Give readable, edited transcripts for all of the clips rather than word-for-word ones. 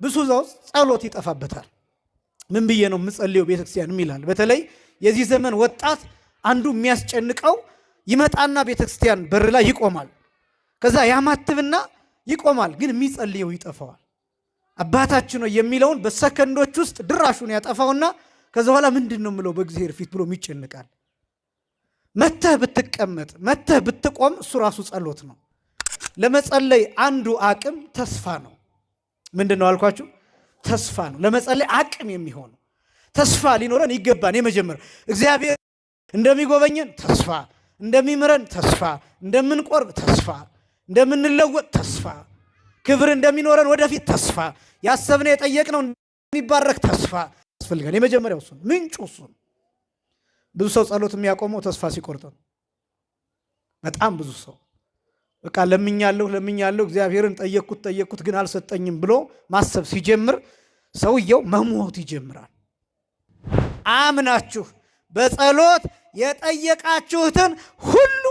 ብዙ ሰው ጸሎት ይጠፋበታል። ምን ብዬ ነው የምጸልየው ቤተክርስቲያን ይላል። በተለይ የዚህ ዘመን ወጣት አንዱ የሚያስጨንቀው ይመጣና ቤተክርስቲያን በር ላይ ይቆማል። ከዛ ያማትብና ይቆማል፣ ግን የሚጸልየው ይጠፋዋል። አባታችን ሆይ የሚለውን በሰከንዶች ውስጥ ድራሹን ያጠፋውና ከዛ በኋላ ምንድን ነው የምለው በእግዚአብሔር ፊት ብሎ ይጨንቃል። መተህ ብትቀመጥ መተህ ብትቆም እሱ ራሱ ጸሎት ነው። ለመጸለይ አንዱ አቅም ተስፋ ነው። ምንድን ነው አልኳችሁ? ተስፋ ነው። ለመጸለይ አቅም የሚሆነው ተስፋ ሊኖረን ይገባን። የመጀመሪያ እግዚአብሔር እንደሚጎበኘን ተስፋ፣ እንደሚምረን ተስፋ፣ እንደምንቆርብ ተስፋ፣ እንደምንለወጥ ተስፋ፣ ክብር እንደሚኖረን ወደፊት ተስፋ፣ ያሰብነው የጠየቅነው እንደሚባረክ ተስፋ ያስፈልጋል። የመጀመሪያው እሱ ምንጩ እሱ። ብዙ ሰው ጸሎት የሚያቆመው ተስፋ ሲቆርጥ ነው። በጣም ብዙ ሰው በቃ ለምኛለሁ እግዚአብሔርን ጠየቅኩት ግን አልሰጠኝም ብሎ ማሰብ ሲጀምር ሰውየው መሞት ይጀምራል። አምናችሁ በጸሎት የጠየቃችሁትን ሁሉ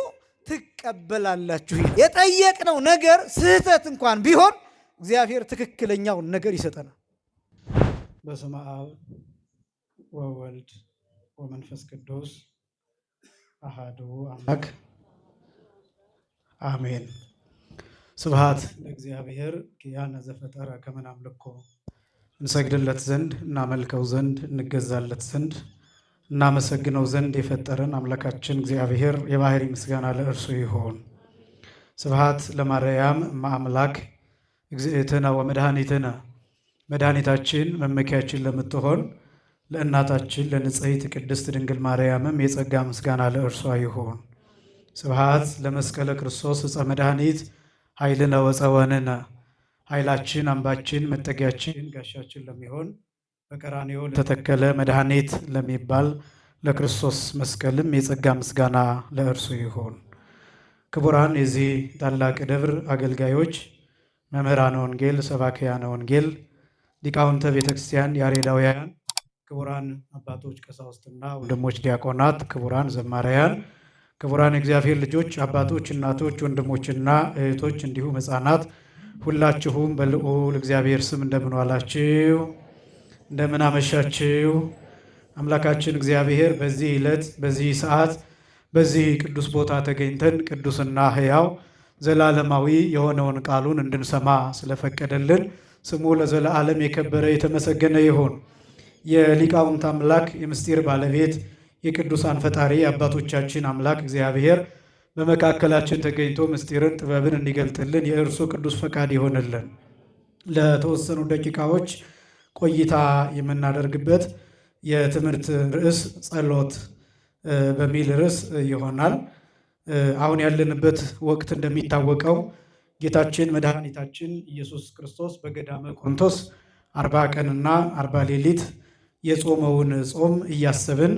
ትቀበላላችሁ። የጠየቅነው ነገር ስህተት እንኳን ቢሆን እግዚአብሔር ትክክለኛውን ነገር ይሰጠናል። በስመ አብ ወወልድ ወመንፈስ ቅዱስ አሐዱ አምላክ አሜን። ስብሐት ለእግዚአብሔር ኪያነ ዘፈጠረ ከመ ናምልኮ። እንሰግድለት ዘንድ እናመልከው ዘንድ እንገዛለት ዘንድ እናመሰግነው ዘንድ የፈጠረን አምላካችን እግዚአብሔር የባህሪ ምስጋና ለእርሱ ይሆን። ስብሐት ለማርያም እመ አምላክ እግዝእትነ ወመድኃኒትነ። መድኃኒታችን መመኪያችን ለምትሆን ለእናታችን ለንጽሕት ቅድስት ድንግል ማርያምም የጸጋ ምስጋና ለእርሷ ይሆን። ስብሐት ለመስቀለ ክርስቶስ ዕፀ መድኃኒት ኃይልነ ወፀወንነ። ኃይላችን አምባችን መጠጊያችን ጋሻችን ለሚሆን በቀራንዮ ለተተከለ መድኃኒት ለሚባል ለክርስቶስ መስቀልም የጸጋ ምስጋና ለእርሱ ይሆን። ክቡራን የዚህ ታላቅ ደብር አገልጋዮች፣ መምህራነ ወንጌል፣ ሰባክያነ ወንጌል፣ ሊቃውንተ ቤተክርስቲያን ያሬዳውያን፣ ክቡራን አባቶች ቀሳውስትና ወንድሞች ዲያቆናት፣ ክቡራን ዘማሪያን፣ ክቡራን የእግዚአብሔር ልጆች አባቶች፣ እናቶች፣ ወንድሞችና እህቶች እንዲሁም ሕፃናት ሁላችሁም በልዑል እግዚአብሔር ስም እንደምን ዋላችሁ? እንደምን አመሻችሁ? አምላካችን እግዚአብሔር በዚህ ዕለት በዚህ ሰዓት በዚህ ቅዱስ ቦታ ተገኝተን ቅዱስና ሕያው ዘላለማዊ የሆነውን ቃሉን እንድንሰማ ስለፈቀደልን ስሙ ለዘላለም የከበረ የተመሰገነ ይሁን። የሊቃውንት አምላክ የምስጢር ባለቤት የቅዱሳን ፈጣሪ አባቶቻችን አምላክ እግዚአብሔር በመካከላችን ተገኝቶ ምስጢርን ጥበብን እንዲገልጥልን የእርሱ ቅዱስ ፈቃድ ይሆንልን። ለተወሰኑ ደቂቃዎች ቆይታ የምናደርግበት የትምህርት ርዕስ ጸሎት በሚል ርዕስ ይሆናል። አሁን ያለንበት ወቅት እንደሚታወቀው ጌታችን መድኃኒታችን ኢየሱስ ክርስቶስ በገዳመ ቆሮንቶስ 40 ቀንና 40 ሌሊት የጾመውን ጾም እያሰብን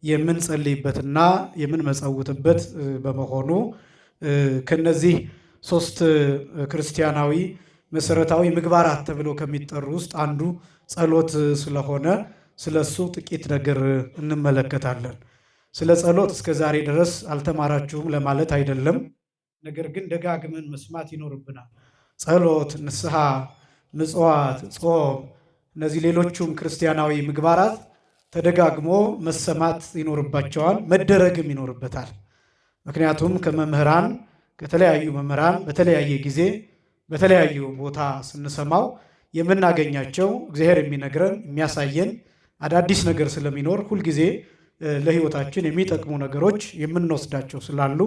የምንጸልይበትና የምንመጸውትበት በመሆኑ ከነዚህ 3 ክርስቲያናዊ መሰረታዊ ምግባራት ተብሎ ከሚጠሩ ውስጥ አንዱ ጸሎት ስለሆነ ስለሱ ጥቂት ነገር እንመለከታለን። ስለ ጸሎት እስከ ዛሬ ድረስ አልተማራችሁም ለማለት አይደለም። ነገር ግን ደጋግመን መስማት ይኖርብናል። ጸሎት፣ ንስሐ፣ ምጽዋት፣ ጾም፣ እነዚህ ሌሎቹም ክርስቲያናዊ ምግባራት ተደጋግሞ መሰማት ይኖርባቸዋል፣ መደረግም ይኖርበታል። ምክንያቱም ከመምህራን ከተለያዩ መምህራን በተለያየ ጊዜ በተለያዩ ቦታ ስንሰማው የምናገኛቸው እግዚአብሔር የሚነግረን የሚያሳየን አዳዲስ ነገር ስለሚኖር ሁልጊዜ ለሕይወታችን የሚጠቅሙ ነገሮች የምንወስዳቸው ስላሉ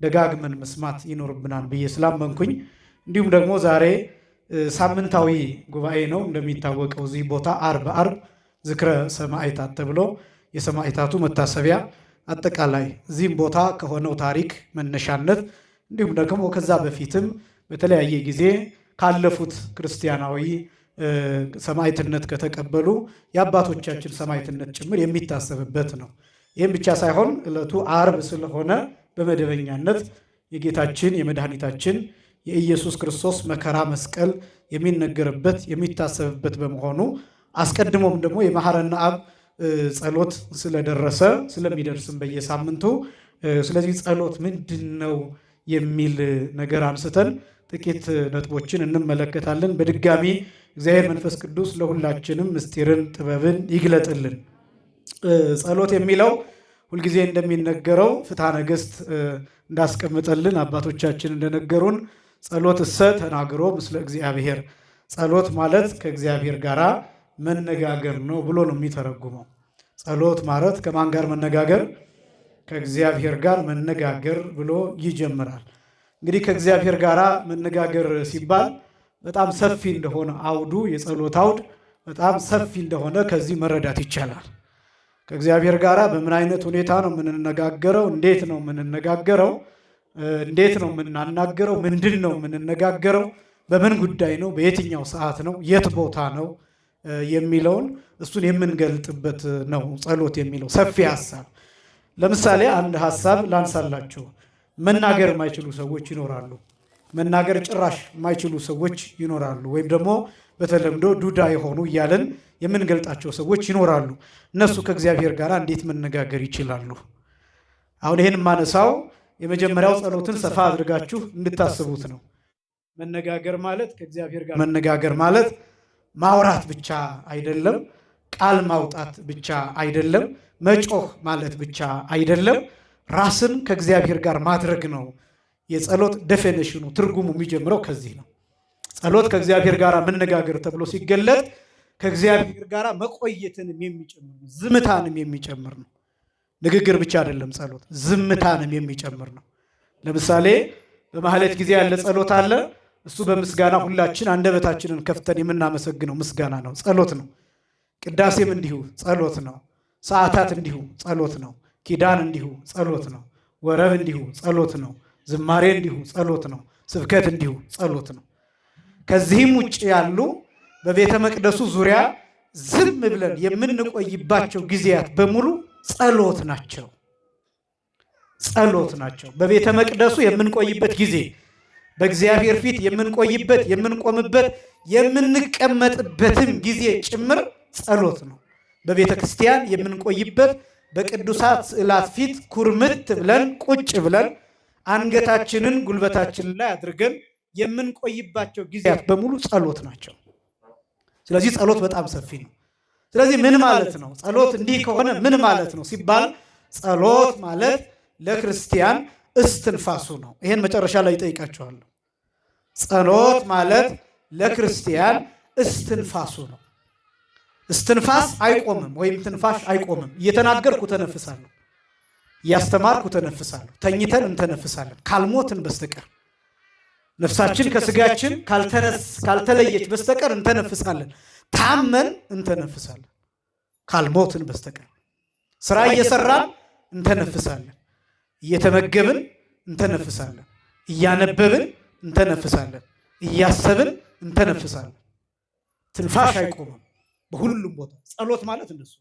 ደጋግመን መስማት ይኖርብናል ብዬ ስላመንኩኝ፣ እንዲሁም ደግሞ ዛሬ ሳምንታዊ ጉባኤ ነው። እንደሚታወቀው እዚህ ቦታ ዓርብ ዝክረ ሰማዕታት ተብሎ የሰማዕታቱ መታሰቢያ አጠቃላይ እዚህም ቦታ ከሆነው ታሪክ መነሻነት እንዲሁም ደግሞ ከዛ በፊትም በተለያየ ጊዜ ካለፉት ክርስቲያናዊ ሰማዕትነት ከተቀበሉ የአባቶቻችን ሰማዕትነት ጭምር የሚታሰብበት ነው። ይህም ብቻ ሳይሆን ዕለቱ ዓርብ ስለሆነ በመደበኛነት የጌታችን የመድኃኒታችን የኢየሱስ ክርስቶስ መከራ መስቀል የሚነገርበት የሚታሰብበት በመሆኑ አስቀድሞም ደግሞ የመሐረነ አብ ጸሎት ስለደረሰ ስለሚደርስም በየሳምንቱ ስለዚህ ጸሎት ምንድን ነው የሚል ነገር አንስተን ጥቂት ነጥቦችን እንመለከታለን። በድጋሚ እግዚአብሔር መንፈስ ቅዱስ ለሁላችንም ምስጢርን ጥበብን ይግለጥልን። ጸሎት የሚለው ሁልጊዜ እንደሚነገረው ፍትሐ ነገሥት እንዳስቀምጠልን አባቶቻችን እንደነገሩን ጸሎት እሰ ተናግሮ ምስለ እግዚአብሔር፣ ጸሎት ማለት ከእግዚአብሔር ጋር መነጋገር ነው ብሎ ነው የሚተረጉመው። ጸሎት ማለት ከማን ጋር መነጋገር? ከእግዚአብሔር ጋር መነጋገር ብሎ ይጀምራል። እንግዲህ ከእግዚአብሔር ጋር መነጋገር ሲባል በጣም ሰፊ እንደሆነ አውዱ የጸሎት አውድ በጣም ሰፊ እንደሆነ ከዚህ መረዳት ይቻላል። ከእግዚአብሔር ጋር በምን አይነት ሁኔታ ነው የምንነጋገረው? እንዴት ነው የምንነጋገረው? እንዴት ነው የምናናገረው? ምንድን ነው የምንነጋገረው? በምን ጉዳይ ነው? በየትኛው ሰዓት ነው? የት ቦታ ነው የሚለውን እሱን የምንገልጥበት ነው ጸሎት የሚለው ሰፊ ሀሳብ። ለምሳሌ አንድ ሀሳብ ላንሳላችሁ። መናገር የማይችሉ ሰዎች ይኖራሉ። መናገር ጭራሽ የማይችሉ ሰዎች ይኖራሉ። ወይም ደግሞ በተለምዶ ዱዳ የሆኑ እያለን የምንገልጣቸው ሰዎች ይኖራሉ። እነሱ ከእግዚአብሔር ጋር እንዴት መነጋገር ይችላሉ? አሁን ይህን የማነሳው የመጀመሪያው ጸሎትን ሰፋ አድርጋችሁ እንድታስቡት ነው። መነጋገር ማለት ከእግዚአብሔር ጋር መነጋገር ማለት ማውራት ብቻ አይደለም። ቃል ማውጣት ብቻ አይደለም። መጮህ ማለት ብቻ አይደለም። ራስን ከእግዚአብሔር ጋር ማድረግ ነው። የጸሎት ዴፊኒሽኑ ትርጉሙ የሚጀምረው ከዚህ ነው። ጸሎት ከእግዚአብሔር ጋር መነጋገር ተብሎ ሲገለጥ ከእግዚአብሔር ጋር መቆየትንም የሚጨምር ነው። ዝምታንም የሚጨምር ነው። ንግግር ብቻ አይደለም ጸሎት፣ ዝምታንም የሚጨምር ነው። ለምሳሌ በማህሌት ጊዜ ያለ ጸሎት አለ። እሱ በምስጋና ሁላችን አንደበታችንን ከፍተን የምናመሰግነው ምስጋና ነው፣ ጸሎት ነው። ቅዳሴም እንዲሁ ጸሎት ነው። ሰዓታት እንዲሁ ጸሎት ነው። ኪዳን እንዲሁ ጸሎት ነው። ወረብ እንዲሁ ጸሎት ነው። ዝማሬ እንዲሁ ጸሎት ነው። ስብከት እንዲሁ ጸሎት ነው። ከዚህም ውጭ ያሉ በቤተ መቅደሱ ዙሪያ ዝም ብለን የምንቆይባቸው ጊዜያት በሙሉ ጸሎት ናቸው። ጸሎት ናቸው። በቤተ መቅደሱ የምንቆይበት ጊዜ፣ በእግዚአብሔር ፊት የምንቆይበት፣ የምንቆምበት፣ የምንቀመጥበትም ጊዜ ጭምር ጸሎት ነው። በቤተ ክርስቲያን የምንቆይበት በቅዱሳት ስዕላት ፊት ኩርምት ብለን ቁጭ ብለን አንገታችንን ጉልበታችን ላይ አድርገን የምንቆይባቸው ጊዜያት በሙሉ ጸሎት ናቸው። ስለዚህ ጸሎት በጣም ሰፊ ነው። ስለዚህ ምን ማለት ነው? ጸሎት እንዲህ ከሆነ ምን ማለት ነው ሲባል ጸሎት ማለት ለክርስቲያን እስትንፋሱ ነው። ይሄን መጨረሻ ላይ ይጠይቃችኋለሁ። ጸሎት ማለት ለክርስቲያን እስትንፋሱ ነው። እስትንፋስ አይቆምም፣ ወይም ትንፋሽ አይቆምም። እየተናገርኩ ተነፍሳለሁ፣ እያስተማርኩ ተነፍሳለሁ፣ ተኝተን እንተነፍሳለን ካልሞትን በስተቀር ነፍሳችን ከስጋችን ካልተለየች በስተቀር እንተነፍሳለን። ታመን እንተነፍሳለን ካልሞትን በስተቀር። ስራ እየሰራን እንተነፍሳለን፣ እየተመገብን እንተነፍሳለን፣ እያነበብን እንተነፍሳለን፣ እያሰብን እንተነፍሳለን። ትንፋሽ አይቆምም በሁሉም ቦታ። ጸሎት ማለት እንደሱ።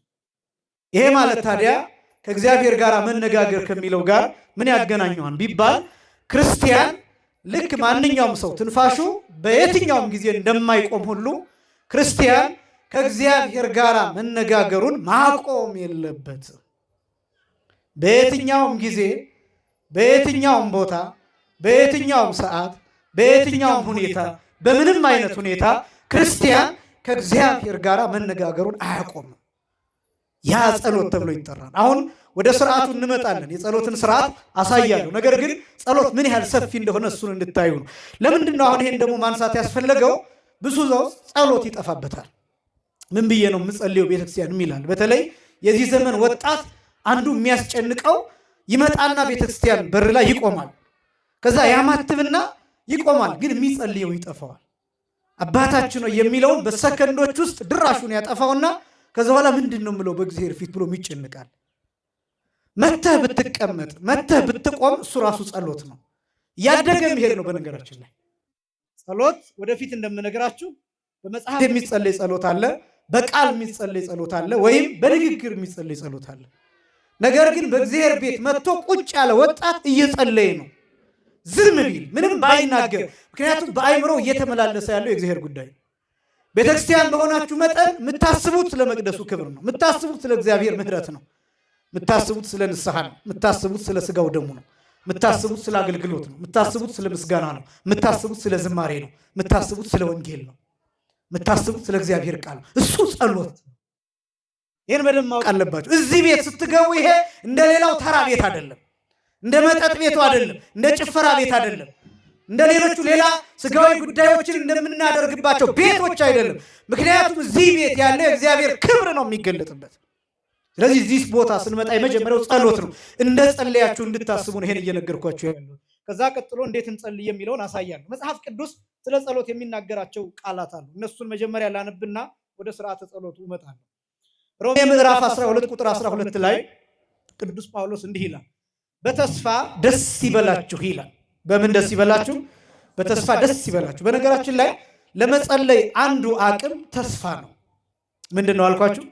ይሄ ማለት ታዲያ ከእግዚአብሔር ጋር መነጋገር ከሚለው ጋር ምን ያገናኘዋል ቢባል ክርስቲያን ልክ ማንኛውም ሰው ትንፋሹ በየትኛውም ጊዜ እንደማይቆም ሁሉ ክርስቲያን ከእግዚአብሔር ጋር መነጋገሩን ማቆም የለበትም። በየትኛውም ጊዜ፣ በየትኛውም ቦታ፣ በየትኛውም ሰዓት፣ በየትኛውም ሁኔታ፣ በምንም አይነት ሁኔታ ክርስቲያን ከእግዚአብሔር ጋር መነጋገሩን አያቆምም። ያ ጸሎት ተብሎ ይጠራል። አሁን ወደ ስርዓቱ እንመጣለን። የጸሎትን ስርዓት አሳያለሁ። ነገር ግን ጸሎት ምን ያህል ሰፊ እንደሆነ እሱን እንድታዩ ነው። ለምንድን ነው አሁን ይሄን ደግሞ ማንሳት ያስፈለገው? ብዙ ሰው ጸሎት ይጠፋበታል። ምን ብዬ ነው የምጸልየው ቤተክርስቲያን ይላል። በተለይ የዚህ ዘመን ወጣት አንዱ የሚያስጨንቀው ይመጣና ቤተክርስቲያን በር ላይ ይቆማል። ከዛ ያማትብና ይቆማል፣ ግን የሚጸልየው ይጠፋዋል። አባታችን ነው የሚለውን በሰከንዶች ውስጥ ድራሹን ያጠፋውና ከዛ በኋላ ምንድን ነው የምለው በእግዚአብሔር ፊት ብሎ ይጨንቃል። መተህ ብትቀመጥ መተህ ብትቆም እሱ ራሱ ጸሎት ነው። እያደገ መሄድ ነው። በነገራችን ላይ ጸሎት ወደፊት እንደምነግራችሁ በመጽሐፍ የሚጸለይ ጸሎት አለ፣ በቃል የሚጸለይ ጸሎት አለ፣ ወይም በንግግር የሚጸለይ ጸሎት አለ። ነገር ግን በእግዚአብሔር ቤት መጥቶ ቁጭ ያለ ወጣት እየጸለየ ነው ዝም ቢል ምንም ባይናገር። ምክንያቱም በአይምሮ እየተመላለሰ ያለው የእግዚአብሔር ጉዳይ ነው። ቤተክርስቲያን በሆናችሁ መጠን የምታስቡት ስለ መቅደሱ ክብር ነው። የምታስቡት ስለ እግዚአብሔር ምሕረት ነው። የምታስቡት ስለ ንስሐ ነው። የምታስቡት ስለ ስጋው ደሙ ነው። የምታስቡት ስለ አገልግሎት ነው። የምታስቡት ስለ ምስጋና ነው። የምታስቡት ስለ ዝማሬ ነው። የምታስቡት ስለ ወንጌል ነው። የምታስቡት ስለ እግዚአብሔር ቃል ነው። እሱ ጸሎት ነው። ይህን በደንብ ማወቅ አለባቸው። እዚህ ቤት ስትገቡ ይሄ እንደ ሌላው ተራ ቤት አይደለም። እንደ መጠጥ ቤቱ አይደለም። እንደ ጭፈራ ቤት አይደለም። እንደ ሌሎቹ ሌላ ስጋዊ ጉዳዮችን እንደምናደርግባቸው ቤቶች አይደለም። ምክንያቱም እዚህ ቤት ያለ እግዚአብሔር ክብር ነው የሚገለጥበት። ስለዚህ እዚህ ቦታ ስንመጣ የመጀመሪያው ጸሎት ነው። እንደ ጸለያችሁ እንድታስቡ ነው ይሄን እየነገርኳችሁ ያለው። ከዛ ቀጥሎ እንዴት እንጸልይ የሚለውን አሳያለሁ። መጽሐፍ ቅዱስ ስለ ጸሎት የሚናገራቸው ቃላት አሉ። እነሱን መጀመሪያ ላነብና ወደ ስርዓተ ጸሎቱ እመጣለሁ። ሮሜ ምዕራፍ 12 ቁጥር 12 ላይ ቅዱስ ጳውሎስ እንዲህ ይላል፣ በተስፋ ደስ ይበላችሁ ይላል። በምን ደስ ይበላችሁ? በተስፋ ደስ ይበላችሁ። በነገራችን ላይ ለመጸለይ አንዱ አቅም ተስፋ ነው። ምንድን ነው አልኳችሁ?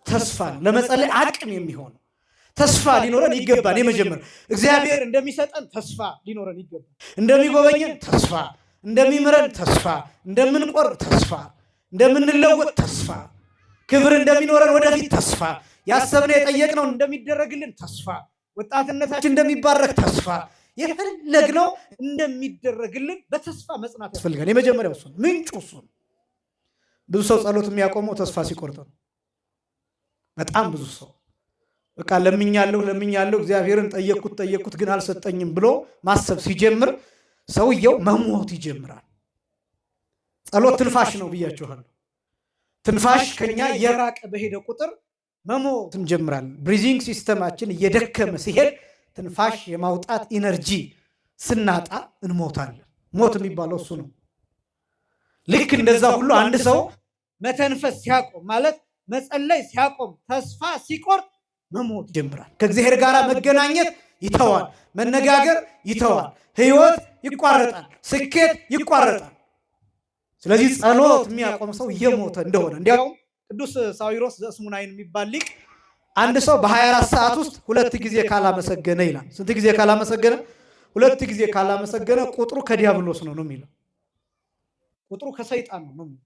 ተስፋ ነው። ለመጸለይ አቅም የሚሆነው ተስፋ ሊኖረን ይገባል። የመጀመሪያ እግዚአብሔር እንደሚሰጠን ተስፋ ሊኖረን ይገባል። እንደሚጎበኘን ተስፋ፣ እንደሚምረን ተስፋ፣ እንደምንቆርብ ተስፋ፣ እንደምንለወጥ ተስፋ፣ ክብር እንደሚኖረን ወደፊት ተስፋ፣ ያሰብነው የጠየቅነው እንደሚደረግልን ተስፋ፣ ወጣትነታችን እንደሚባረክ ተስፋ፣ የፈለግነው እንደሚደረግልን በተስፋ መጽናት ያስፈልጋል። የመጀመሪያው እሱ ምንጩ እሱ። ብዙ ሰው ጸሎት የሚያቆመው ተስፋ ሲቆርጥ ነው። በጣም ብዙ ሰው በቃ ለምኛለሁ እግዚአብሔርን ጠየቅኩት ግን አልሰጠኝም ብሎ ማሰብ ሲጀምር ሰውየው መሞት ይጀምራል። ጸሎት ትንፋሽ ነው ብያችኋለሁ። ትንፋሽ ከኛ የራቀ በሄደ ቁጥር መሞት እንጀምራለን። ብሪዚንግ ሲስተማችን እየደከመ ሲሄድ ትንፋሽ የማውጣት ኢነርጂ ስናጣ እንሞታለን። ሞት የሚባለው እሱ ነው። ልክ እንደዛ ሁሉ አንድ ሰው መተንፈስ ሲያቆም ማለት መጸለይ ሲያቆም፣ ተስፋ ሲቆርጥ መሞት ይጀምራል። ከእግዚአብሔር ጋር መገናኘት ይተዋል። መነጋገር ይተዋል። ሕይወት ይቋረጣል። ስኬት ይቋረጣል። ስለዚህ ጸሎት የሚያቆም ሰው እየሞተ እንደሆነ እንዲያውም ቅዱስ ሳዊሮስ ዘእስሙናይን የሚባል ሊቅ አንድ ሰው በ24 ሰዓት ውስጥ 2 ጊዜ ካላመሰገነ ይላል። ስንት ጊዜ ካላመሰገነ? 2 ጊዜ ካላመሰገነ ቁጥሩ ከዲያብሎስ ነው የሚለው። ቁጥሩ ከሰይጣን ነው የሚለው።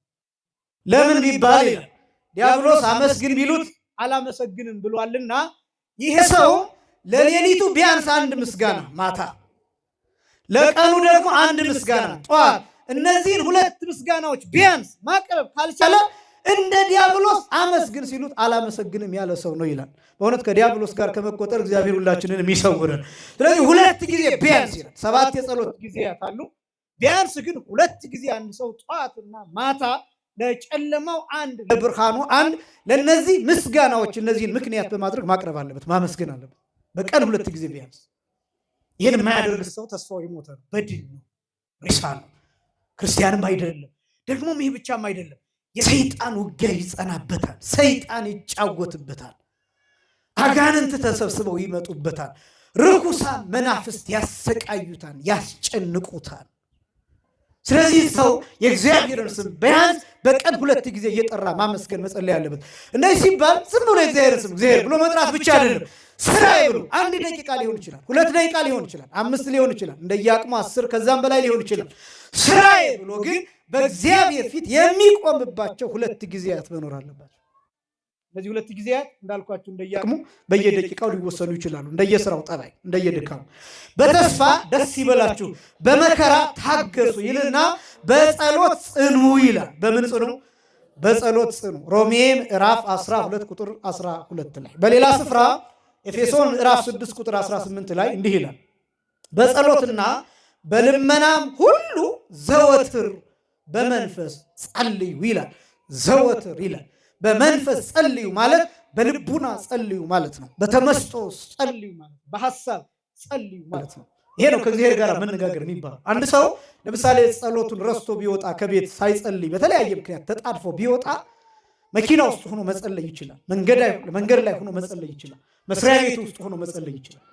ለምን ቢባል ይላል ዲያብሎስ አመስግን ቢሉት አላመሰግንም ብሏልና ይሄ ሰው ለሌሊቱ ቢያንስ 1 ምስጋና ማታ፣ ለቀኑ ደግሞ 1 ምስጋና ጠዋት፣ እነዚህን 2 ምስጋናዎች ቢያንስ ማቅረብ ካልቻለ እንደ ዲያብሎስ አመስግን ሲሉት አላመሰግንም ያለ ሰው ነው ይላል። በእውነት ከዲያብሎስ ጋር ከመቆጠር እግዚአብሔር ሁላችንን የሚሰውረን። ስለዚህ 2 ጊዜ ቢያንስ ይላል። 7 የጸሎት ጊዜያት አሉ። ቢያንስ ግን 2 ጊዜ አንድ ሰው ጠዋትና ማታ ለጨለማው 1 ለብርሃኑ 1 ለነዚህ ምስጋናዎች እነዚህን ምክንያት በማድረግ ማቅረብ አለበት፣ ማመስገን አለበት። በቀን 2 ጊዜ ቢያንስ። ይህን የማያደርግ ሰው ተስፋው የሞተ ነው፣ በድን ነው፣ ሬሳ ነው። ክርስቲያንም አይደለም። ደግሞም ይህ ብቻም አይደለም። የሰይጣን ውጊያ ይጸናበታል። ሰይጣን ይጫወትበታል። አጋንንት ተሰብስበው ይመጡበታል። ርኩሳን መናፍስት ያሰቃዩታል፣ ያስጨንቁታል። ስለዚህ ሰው የእግዚአብሔርን ስም ቢያንስ በቀን 2 ጊዜ እየጠራ ማመስገን መጸለይ ያለበት። እንደዚህ ሲባል ዝም ብሎ የእግዚአብሔርን ስም እግዚአብሔር ብሎ መጥራት ብቻ አይደለም። ስራዬ ብሎ 1 ደቂቃ ሊሆን ይችላል፣ 2 ደቂቃ ሊሆን ይችላል፣ 5 ሊሆን ይችላል፣ እንደየአቅሙ 10 ከዛም በላይ ሊሆን ይችላል። ስራዬ ብሎ ግን በእግዚአብሔር ፊት የሚቆምባቸው 2 ጊዜያት መኖር አለባቸው። እነዚህ 2 ጊዜያት እንዳልኳችሁ እንደየአቅሙ በየደቂቃው ሊወሰኑ ይችላሉ፣ እንደየስራው ጠባይ፣ እንደየድካሙ። በተስፋ ደስ ይበላችሁ፣ በመከራ ታገሱ ይልና በጸሎት ጽኑ ይላል። በምን ጽኑ? በጸሎት ጽኑ። ሮሜ ምዕራፍ 12 ቁጥር 12 ላይ፣ በሌላ ስፍራ ኤፌሶን ምዕራፍ 6 ቁጥር 18 ላይ እንዲህ ይላል፣ በጸሎትና በልመናም ሁሉ ዘወትር በመንፈስ ጸልዩ ይላል። ዘወትር ይላል። በመንፈስ ጸልዩ ማለት በልቡና ጸልዩ ማለት ነው። በተመስጦ ጸልዩ ማለት በሐሳብ ጸልዩ ማለት ነው። ይሄ ነው ከእግዚአብሔር ጋር መነጋገር የሚባለው። አንድ ሰው ለምሳሌ ጸሎቱን ረስቶ ቢወጣ፣ ከቤት ሳይጸልይ በተለያየ ምክንያት ተጣድፎ ቢወጣ መኪና ውስጥ ሆኖ መጸለይ ይችላል። መንገድ ላይ ሆኖ መጸለይ ይችላል። መስሪያ ቤት ውስጥ ሆኖ መጸለይ ይችላል።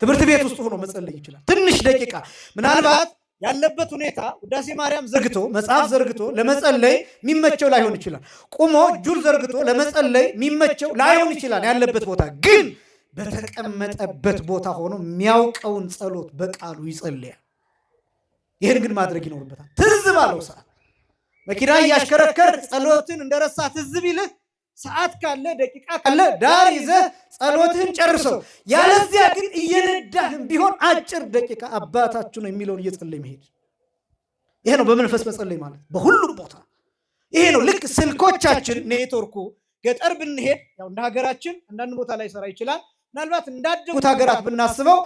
ትምህርት ቤት ውስጥ ሆኖ መጸለይ ይችላል። ትንሽ ደቂቃ ምናልባት ያለበት ሁኔታ ውዳሴ ማርያም ዘርግቶ መጽሐፍ ዘርግቶ ለመጸለይ የሚመቸው ላይሆን ይችላል። ቁሞ እጁን ዘርግቶ ለመጸለይ የሚመቸው ላይሆን ይችላል። ያለበት ቦታ ግን በተቀመጠበት ቦታ ሆኖ የሚያውቀውን ጸሎት በቃሉ ይጸልያል። ይህን ግን ማድረግ ይኖርበታል። ትዝ ባለው ሰዓት መኪና እያሽከረከር ጸሎትን እንደረሳ ትዝ ቢልህ ሰዓት ካለ ደቂቃ ካለ ዳር ይዘህ ጸሎትህን ጨርሰው። ያለዚያ ግን እየነዳህም ቢሆን አጭር ደቂቃ አባታችሁ ነው የሚለውን እየጸለይ መሄድ። ይሄ ነው በመንፈስ መጸለይ ማለት በሁሉም ቦታ ይሄ ነው። ልክ ስልኮቻችን ኔትወርኩ ገጠር ብንሄድ ያው እንደ ሀገራችን አንዳንድ ቦታ ላይ ሰራ ይችላል። ምናልባት እንዳደጉት ሀገራት ብናስበው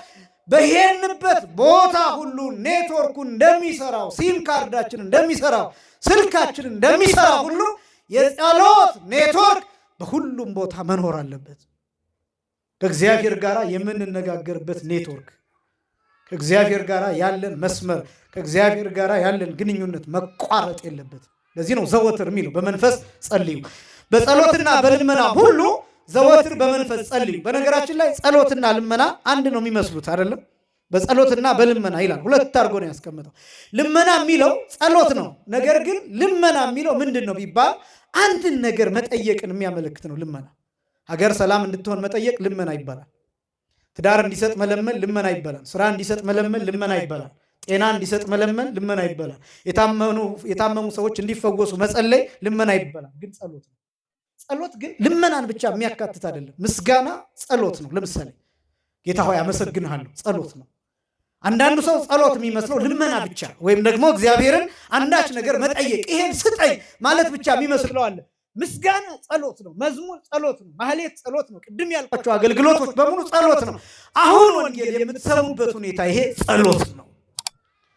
በሄድንበት ቦታ ሁሉ ኔትወርኩ እንደሚሰራው ሲም ካርዳችን እንደሚሰራው ስልካችን እንደሚሰራው ሁሉ የጸሎት ኔትወርክ በሁሉም ቦታ መኖር አለበት። ከእግዚአብሔር ጋር የምንነጋገርበት ኔትወርክ፣ ከእግዚአብሔር ጋር ያለን መስመር፣ ከእግዚአብሔር ጋር ያለን ግንኙነት መቋረጥ የለበት። ለዚህ ነው ዘወትር የሚለው በመንፈስ ጸልዩ። በጸሎትና በልመና ሁሉ ዘወትር በመንፈስ ጸልዩ። በነገራችን ላይ ጸሎትና ልመና አንድ ነው የሚመስሉት አይደለም። በጸሎትና በልመና ይላል፣ ሁለት አድርጎ ነው ያስቀምጠው። ልመና የሚለው ጸሎት ነው። ነገር ግን ልመና የሚለው ምንድን ነው ቢባል አንድን ነገር መጠየቅን የሚያመለክት ነው። ልመና ሀገር ሰላም እንድትሆን መጠየቅ ልመና ይባላል። ትዳር እንዲሰጥ መለመን ልመና ይባላል። ስራ እንዲሰጥ መለመን ልመና ይባላል። ጤና እንዲሰጥ መለመን ልመና ይባላል። የታመሙ ሰዎች እንዲፈወሱ መጸለይ ልመና ይባላል። ግን ጸሎት ነው። ጸሎት ግን ልመናን ብቻ የሚያካትት አይደለም። ምስጋና ጸሎት ነው። ለምሳሌ ጌታ ሆይ አመሰግንሃለሁ ጸሎት ነው። አንዳንዱ ሰው ጸሎት የሚመስለው ልመና ብቻ ወይም ደግሞ እግዚአብሔርን አንዳች ነገር መጠየቅ ይሄን ስጠኝ ማለት ብቻ የሚመስለው አለ። ምስጋና ጸሎት ነው። መዝሙር ጸሎት ነው። ማህሌት ጸሎት ነው። ቅድም ያልኳቸው አገልግሎቶች በሙሉ ጸሎት ነው። አሁን ወንጌል የምትሰሙበት ሁኔታ ይሄ ጸሎት ነው።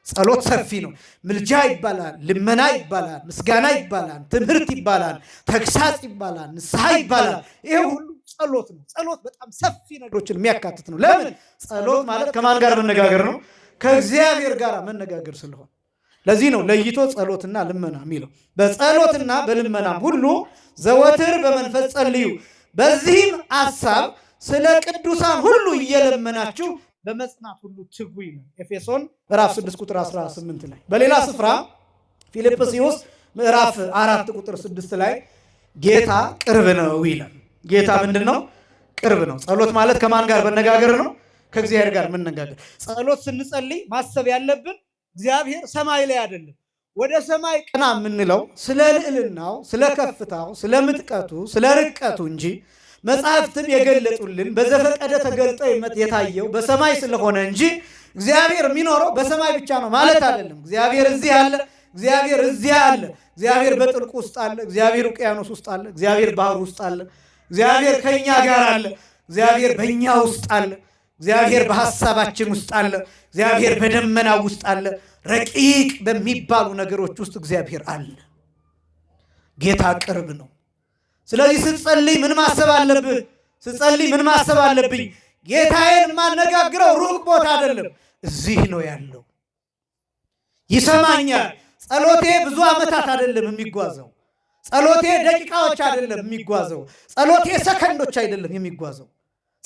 ጸሎት ሰፊ ነው። ምልጃ ይባላል፣ ልመና ይባላል፣ ምስጋና ይባላል፣ ትምህርት ይባላል፣ ተግሳጽ ይባላል፣ ንስሐ ይባላል። ይሄ ሁሉ ጸሎት ነው። ጸሎት በጣም ሰፊ ነገሮችን የሚያካትት ነው። ለምን? ጸሎት ማለት ከማን ጋር መነጋገር ነው? ከእግዚአብሔር ጋር መነጋገር ስለሆነ። ለዚህ ነው ለይቶ ጸሎትና ልመና የሚለው። በጸሎትና በልመናም ሁሉ ዘወትር በመንፈስ ጸልዩ፣ በዚህም ሐሳብ ስለ ቅዱሳን ሁሉ እየለመናችሁ በመጽናት ሁሉ ትጉ ይላል ኤፌሶን ምዕራፍ 6 ቁጥር 18 ላይ። በሌላ ስፍራ ፊልጵስዩስ ምዕራፍ 4 ቁጥር 6 ላይ ጌታ ቅርብ ነው ይላል። ጌታ ምንድን ነው? ቅርብ ነው። ጸሎት ማለት ከማን ጋር መነጋገር ነው? ከእግዚአብሔር ጋር መነጋገር። ጸሎት ስንጸልይ ማሰብ ያለብን እግዚአብሔር ሰማይ ላይ አይደለም። ወደ ሰማይ ቀና የምንለው ስለ ልዕልናው፣ ስለ ከፍታው፣ ስለ ምጥቀቱ፣ ስለ ርቀቱ እንጂ መጽሐፍትም የገለጡልን በዘፈቀደ ተገልጦ የታየው በሰማይ ስለሆነ እንጂ እግዚአብሔር የሚኖረው በሰማይ ብቻ ነው ማለት አይደለም። እግዚአብሔር እዚህ አለ፣ እግዚአብሔር እዚያ አለ፣ እግዚአብሔር በጥልቁ ውስጥ አለ፣ እግዚአብሔር ውቅያኖስ ውስጥ አለ፣ እግዚአብሔር ባህር ውስጥ አለ፣ እግዚአብሔር ከኛ ጋር አለ፣ እግዚአብሔር በእኛ ውስጥ አለ፣ እግዚአብሔር በሐሳባችን ውስጥ አለ፣ እግዚአብሔር በደመና ውስጥ አለ። ረቂቅ በሚባሉ ነገሮች ውስጥ እግዚአብሔር አለ። ጌታ ቅርብ ነው። ስለዚህ ስትጸልይ ምን ማሰብ አለብህ? ስትጸልይ ምን ማሰብ አለብኝ? ጌታዬን የማነጋግረው ሩቅ ቦታ አይደለም፣ እዚህ ነው ያለው። ይሰማኛል። ጸሎቴ ብዙ ዓመታት አይደለም የሚጓዘው። ጸሎቴ ደቂቃዎች አይደለም የሚጓዘው። ጸሎቴ ሰከንዶች አይደለም የሚጓዘው።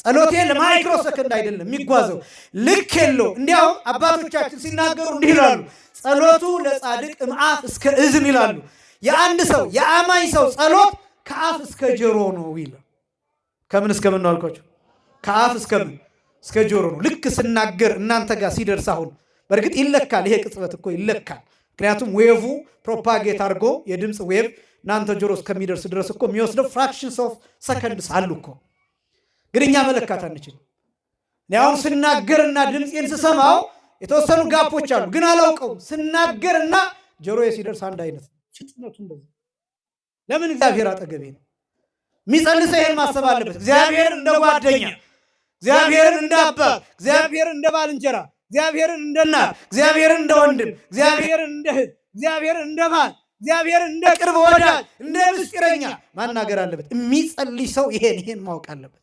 ጸሎቴ ለማይክሮ ሰከንድ አይደለም የሚጓዘው። ልክ የለው። እንዲያውም አባቶቻችን ሲናገሩ እንዲህ ይላሉ፣ ጸሎቱ ለጻድቅ እምአፍ እስከ እዝን ይላሉ። የአንድ ሰው የአማኝ ሰው ጸሎት ከአፍ እስከ ጆሮ ነው ይላል። ከምን እስከ ምን ነው አልኳቸው? ከአፍ እስከ ምን? እስከ ጆሮ ነው። ልክ ስናገር እናንተ ጋር ሲደርስ አሁን በእርግጥ ይለካል። ይሄ ቅጽበት እኮ ይለካል። ምክንያቱም ዌቭ ፕሮፓጌት አድርጎ የድምፅ ዌቭ እናንተ ጆሮ እስከሚደርስ ድረስ እኮ የሚወስደው ፍራክሽንስ ኦፍ ሰከንድስ አሉ እኮ። ግን እኛ መለካት አንችልም። እኔ አሁን ስናገርና ድምፄን ስሰማው የተወሰኑ ጋፖች አሉ፣ ግን አላውቀውም። ስናገርና ጆሮዬ ሲደርስ አንድ አይነት ፍጥነቱ እንደዚህ። ለምን? እግዚአብሔር አጠገቤ ነው። የሚጸልይ ሰው ይሄን ማሰብ አለበት። እግዚአብሔርን እንደ ጓደኛ፣ እግዚአብሔርን እንደ አባት፣ እግዚአብሔርን እንደ ባልንጀራ፣ እግዚአብሔርን እንደ እናት፣ እግዚአብሔርን እንደ ወንድም፣ እግዚአብሔርን እንደ እህት፣ እግዚአብሔርን እንደ ባል፣ እግዚአብሔርን እንደ ቅርብ ወዳጅ፣ እንደ ምስጢረኛ ማናገር አለበት። የሚጸልይ ሰው ይሄን ማወቅ አለበት።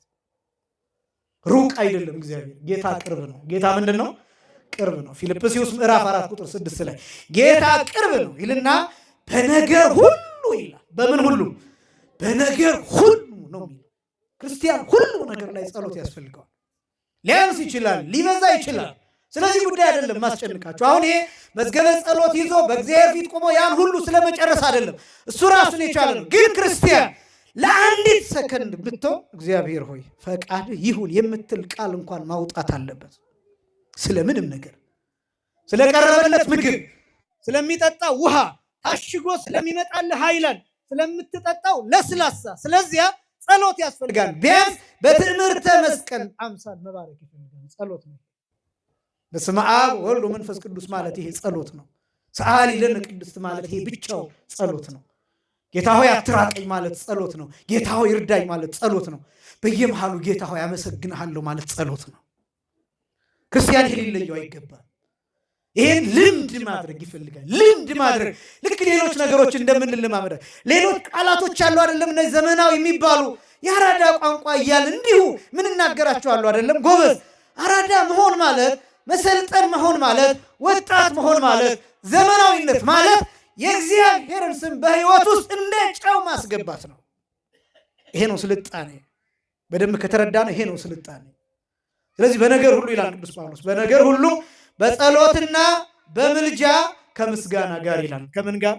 ሩቅ አይደለም እግዚአብሔር። ጌታ ቅርብ ነው። ጌታ ምንድን ነው? ቅርብ ነው። ፊልጵስዩስ ምዕራፍ 4 ቁጥር 6 ላይ ጌታ ቅርብ ነው ይልና በነገር ሁሉ ይላል። በምን ሁሉ? በነገር ሁሉ ነው የሚለው። ክርስቲያን ሁሉ ነገር ላይ ጸሎት ያስፈልገዋል። ሊያንስ ይችላል፣ ሊበዛ ይችላል። ስለዚህ ጉዳይ አይደለም ማስጨንቃችሁ። አሁን ይሄ መዝገበ ጸሎት ይዞ በእግዚአብሔር ፊት ቆሞ ያን ሁሉ ስለመጨረስ አይደለም። እሱ ራሱን የቻለ ነው። ግን ክርስቲያን ለአንዲት ሰከንድ ብትሆን እግዚአብሔር ሆይ ፈቃድህ ይሁን የምትል ቃል እንኳን ማውጣት አለበት። ስለምንም ነገር፣ ስለቀረበለት ምግብ፣ ስለሚጠጣ ውሃ፣ ታሽጎ ስለሚመጣልህ ኃይላን፣ ስለምትጠጣው ለስላሳ። ስለዚያ ጸሎት ያስፈልጋል። ቢያንስ በትምህርተ መስቀል አምሳል መባረክ ይፈልጋል። ጸሎት ነው። በስመ አብ ወወልድ ወመንፈስ ቅዱስ ማለት ይሄ ጸሎት ነው። ሰአሊ ለነ ቅድስት ማለት ይሄ ብቻው ጸሎት ነው። ጌታ ሆይ አትራቀኝ ማለት ጸሎት ነው። ጌታ ሆይ እርዳኝ ማለት ጸሎት ነው። በየመሃሉ ጌታ ሆይ አመሰግንሃለሁ ማለት ጸሎት ነው። ክርስቲያን ይሄ ሊለየው አይገባም። ይሄን ልምድ ማድረግ ይፈልጋል። ልምድ ማድረግ ልክ ሌሎች ነገሮች እንደምንለማመድ ሌሎች ቃላቶች አሉ አይደለም? እነዚህ ዘመናዊ የሚባሉ የአራዳ ቋንቋ እያልን እንዲሁ ምን እናገራቸዋለሁ አይደለም? ጎበዝ አራዳ መሆን ማለት መሰልጠን መሆን ማለት ወጣት መሆን ማለት ዘመናዊነት ማለት የእግዚአብሔርን ስም በሕይወት ውስጥ እንደ ጨው ማስገባት ነው። ይሄ ነው ስልጣኔ። በደንብ ከተረዳነ ይሄ ነው ስልጣኔ። ስለዚህ በነገር ሁሉ ይላል ቅዱስ ጳውሎስ፣ በነገር ሁሉ በጸሎትና በምልጃ ከምስጋና ጋር ይላል። ከምን ጋር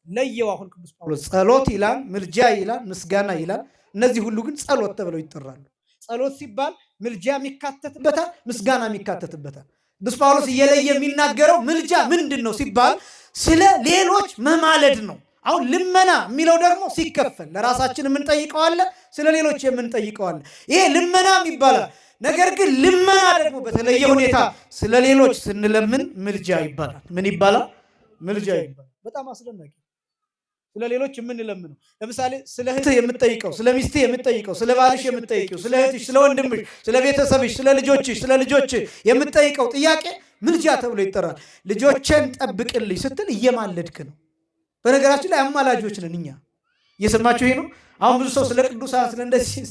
ለየው? አሁን ቅዱስ ጳውሎስ ጸሎት ይላል፣ ምልጃ ይላል፣ ምስጋና ይላል። እነዚህ ሁሉ ግን ጸሎት ተብለው ይጠራሉ። ጸሎት ሲባል ምልጃ የሚካተትበታል፣ ምስጋና የሚካተትበታል። ቅዱስ ጳውሎስ እየለየ የሚናገረው ምልጃ ምንድን ነው ሲባል ስለ ሌሎች መማለድ ነው። አሁን ልመና የሚለው ደግሞ ሲከፈል ለራሳችን የምንጠይቀዋለን፣ ስለ ሌሎች የምንጠይቀዋለን። ይሄ ልመና ይባላል። ነገር ግን ልመና ደግሞ በተለየ ሁኔታ ስለ ሌሎች ስንለምን ምልጃ ይባላል። ምን ይባላል? ምልጃ ይባላል። በጣም አስደናቂ። ስለ ሌሎች የምንለምነው ለምሳሌ ስለ እህትህ የምትጠይቀው፣ ስለ ሚስትህ የምትጠይቀው፣ ስለ ባልሽ የምትጠይቀው፣ ስለ እህትሽ፣ ስለ ወንድምሽ፣ ስለ ቤተሰብሽ፣ ስለ ልጆችሽ፣ ስለ ልጆችህ የምትጠይቀው ጥያቄ ምልጃ ተብሎ ይጠራል። ልጆችን ጠብቅልኝ ስትል እየማለድክ ነው። በነገራችን ላይ አማላጆች ነን እኛ። እየሰማችሁ ይሄ ነው። አሁን ብዙ ሰው ስለ ቅዱሳን ስለ እንደዚህ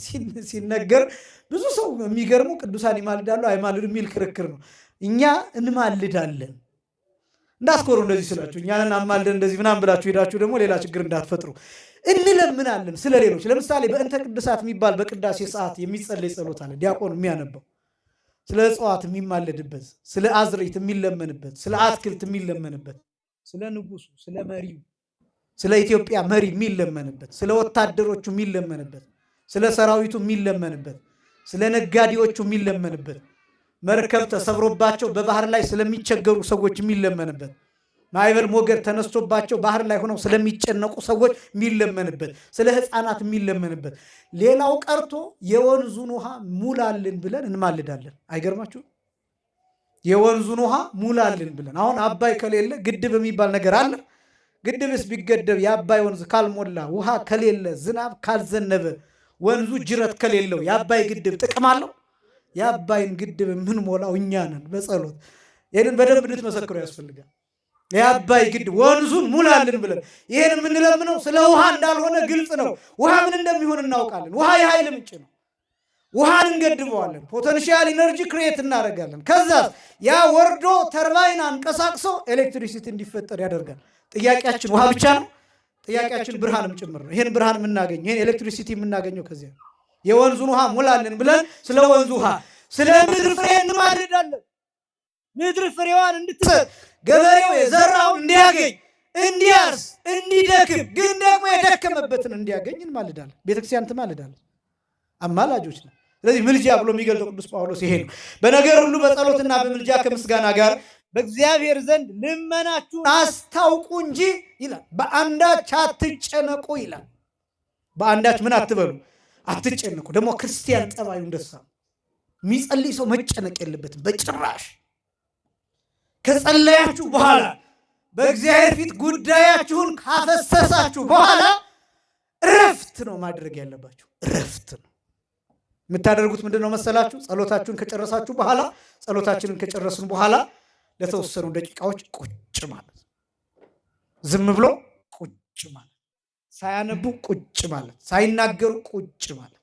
ሲነገር ብዙ ሰው የሚገርሙ ቅዱሳን ይማልዳሉ አይማልዱ የሚል ክርክር ነው። እኛ እንማልዳለን። እንዳትኮሩ እንደዚህ ስላችሁ እኛን አማልደን እንደዚህ ምናምን ብላችሁ ሄዳችሁ ደግሞ ሌላ ችግር እንዳትፈጥሩ። እንለምናለን ስለ ሌሎች። ለምሳሌ በእንተ ቅዱሳት የሚባል በቅዳሴ ሰዓት የሚጸለይ ጸሎት አለ። ዲያቆን የሚያነበው ስለ እጽዋት የሚማለድበት፣ ስለ አዝርዕት የሚለመንበት፣ ስለ አትክልት የሚለመንበት፣ ስለ ንጉሱ፣ ስለ መሪው፣ ስለ ኢትዮጵያ መሪ የሚለመንበት፣ ስለ ወታደሮቹ የሚለመንበት፣ ስለ ሰራዊቱ የሚለመንበት፣ ስለ ነጋዴዎቹ የሚለመንበት፣ መርከብ ተሰብሮባቸው በባህር ላይ ስለሚቸገሩ ሰዎች የሚለመንበት፣ ማዕበል ሞገድ ተነስቶባቸው ባህር ላይ ሆነው ስለሚጨነቁ ሰዎች የሚለመንበት፣ ስለ ሕፃናት የሚለመንበት። ሌላው ቀርቶ የወንዙን ውሃ ሙላልን ብለን እንማልዳለን። አይገርማችሁ? የወንዙን ውሃ ሙላልን ብለን። አሁን አባይ ከሌለ ግድብ የሚባል ነገር አለ። ግድብስ ቢገደብ የአባይ ወንዝ ካልሞላ፣ ውሃ ከሌለ፣ ዝናብ ካልዘነበ፣ ወንዙ ጅረት ከሌለው የአባይ ግድብ ጥቅም አለው? የአባይን ግድብ የምንሞላው እኛ ነን በጸሎት። ይህንን በደንብ እንድትመሰክሩ ያስፈልጋል። የአባይ ግድብ ወንዙን ሙላልን ብለን ይህን የምንለምነው ስለ ውሃ እንዳልሆነ ግልጽ ነው። ውሃ ምን እንደሚሆን እናውቃለን። ውሃ የኃይል ምንጭ ነው። ውሃን እንገድበዋለን። ፖቴንሻል ኢነርጂ ክሬት እናደርጋለን። ከዛ ያ ወርዶ ተርባይን አንቀሳቅሶ ኤሌክትሪሲቲ እንዲፈጠር ያደርጋል። ጥያቄያችን ውሃ ብቻ ነው? ጥያቄያችን ብርሃንም ጭምር ነው። ይህን ብርሃን የምናገኘው ይህን ኤሌክትሪሲቲ የምናገኘው ከዚያ የወንዙን ውሃ ሙላልን ብለን ስለ ወንዙ ውሃ፣ ስለ ምድር ፍሬ እንማልዳለን። ምድር ፍሬዋን እንድትሰጥ፣ ገበሬው የዘራውን እንዲያገኝ፣ እንዲያርስ፣ እንዲደክም፣ ግን ደግሞ የደከመበትን እንዲያገኝ እንማልዳለን። ቤተክርስቲያን ትማልዳለች። አማላጆች ነው። ስለዚህ ምልጃ ብሎ የሚገልጠው ቅዱስ ጳውሎስ ይሄ ነው። በነገር ሁሉ በጸሎትና በምልጃ ከምስጋና ጋር በእግዚአብሔር ዘንድ ልመናችሁን አስታውቁ እንጂ ይላል፣ በአንዳች አትጨነቁ ይላል። በአንዳች ምን አትበሉ? አትጨነቁ። ደግሞ ክርስቲያን ጠባዩ እንደሳ የሚጸልይ ሰው መጨነቅ የለበትም በጭራሽ። ከጸለያችሁ በኋላ በእግዚአብሔር ፊት ጉዳያችሁን ካፈሰሳችሁ በኋላ እረፍት ነው ማድረግ ያለባችሁ። እረፍት ነው የምታደርጉት። ምንድን ነው መሰላችሁ? ጸሎታችሁን ከጨረሳችሁ በኋላ ጸሎታችንን ከጨረስን በኋላ ለተወሰኑ ደቂቃዎች ቁጭ ማለት፣ ዝም ብሎ ቁጭ ማለት፣ ሳያነቡ ቁጭ ማለት፣ ሳይናገሩ ቁጭ ማለት።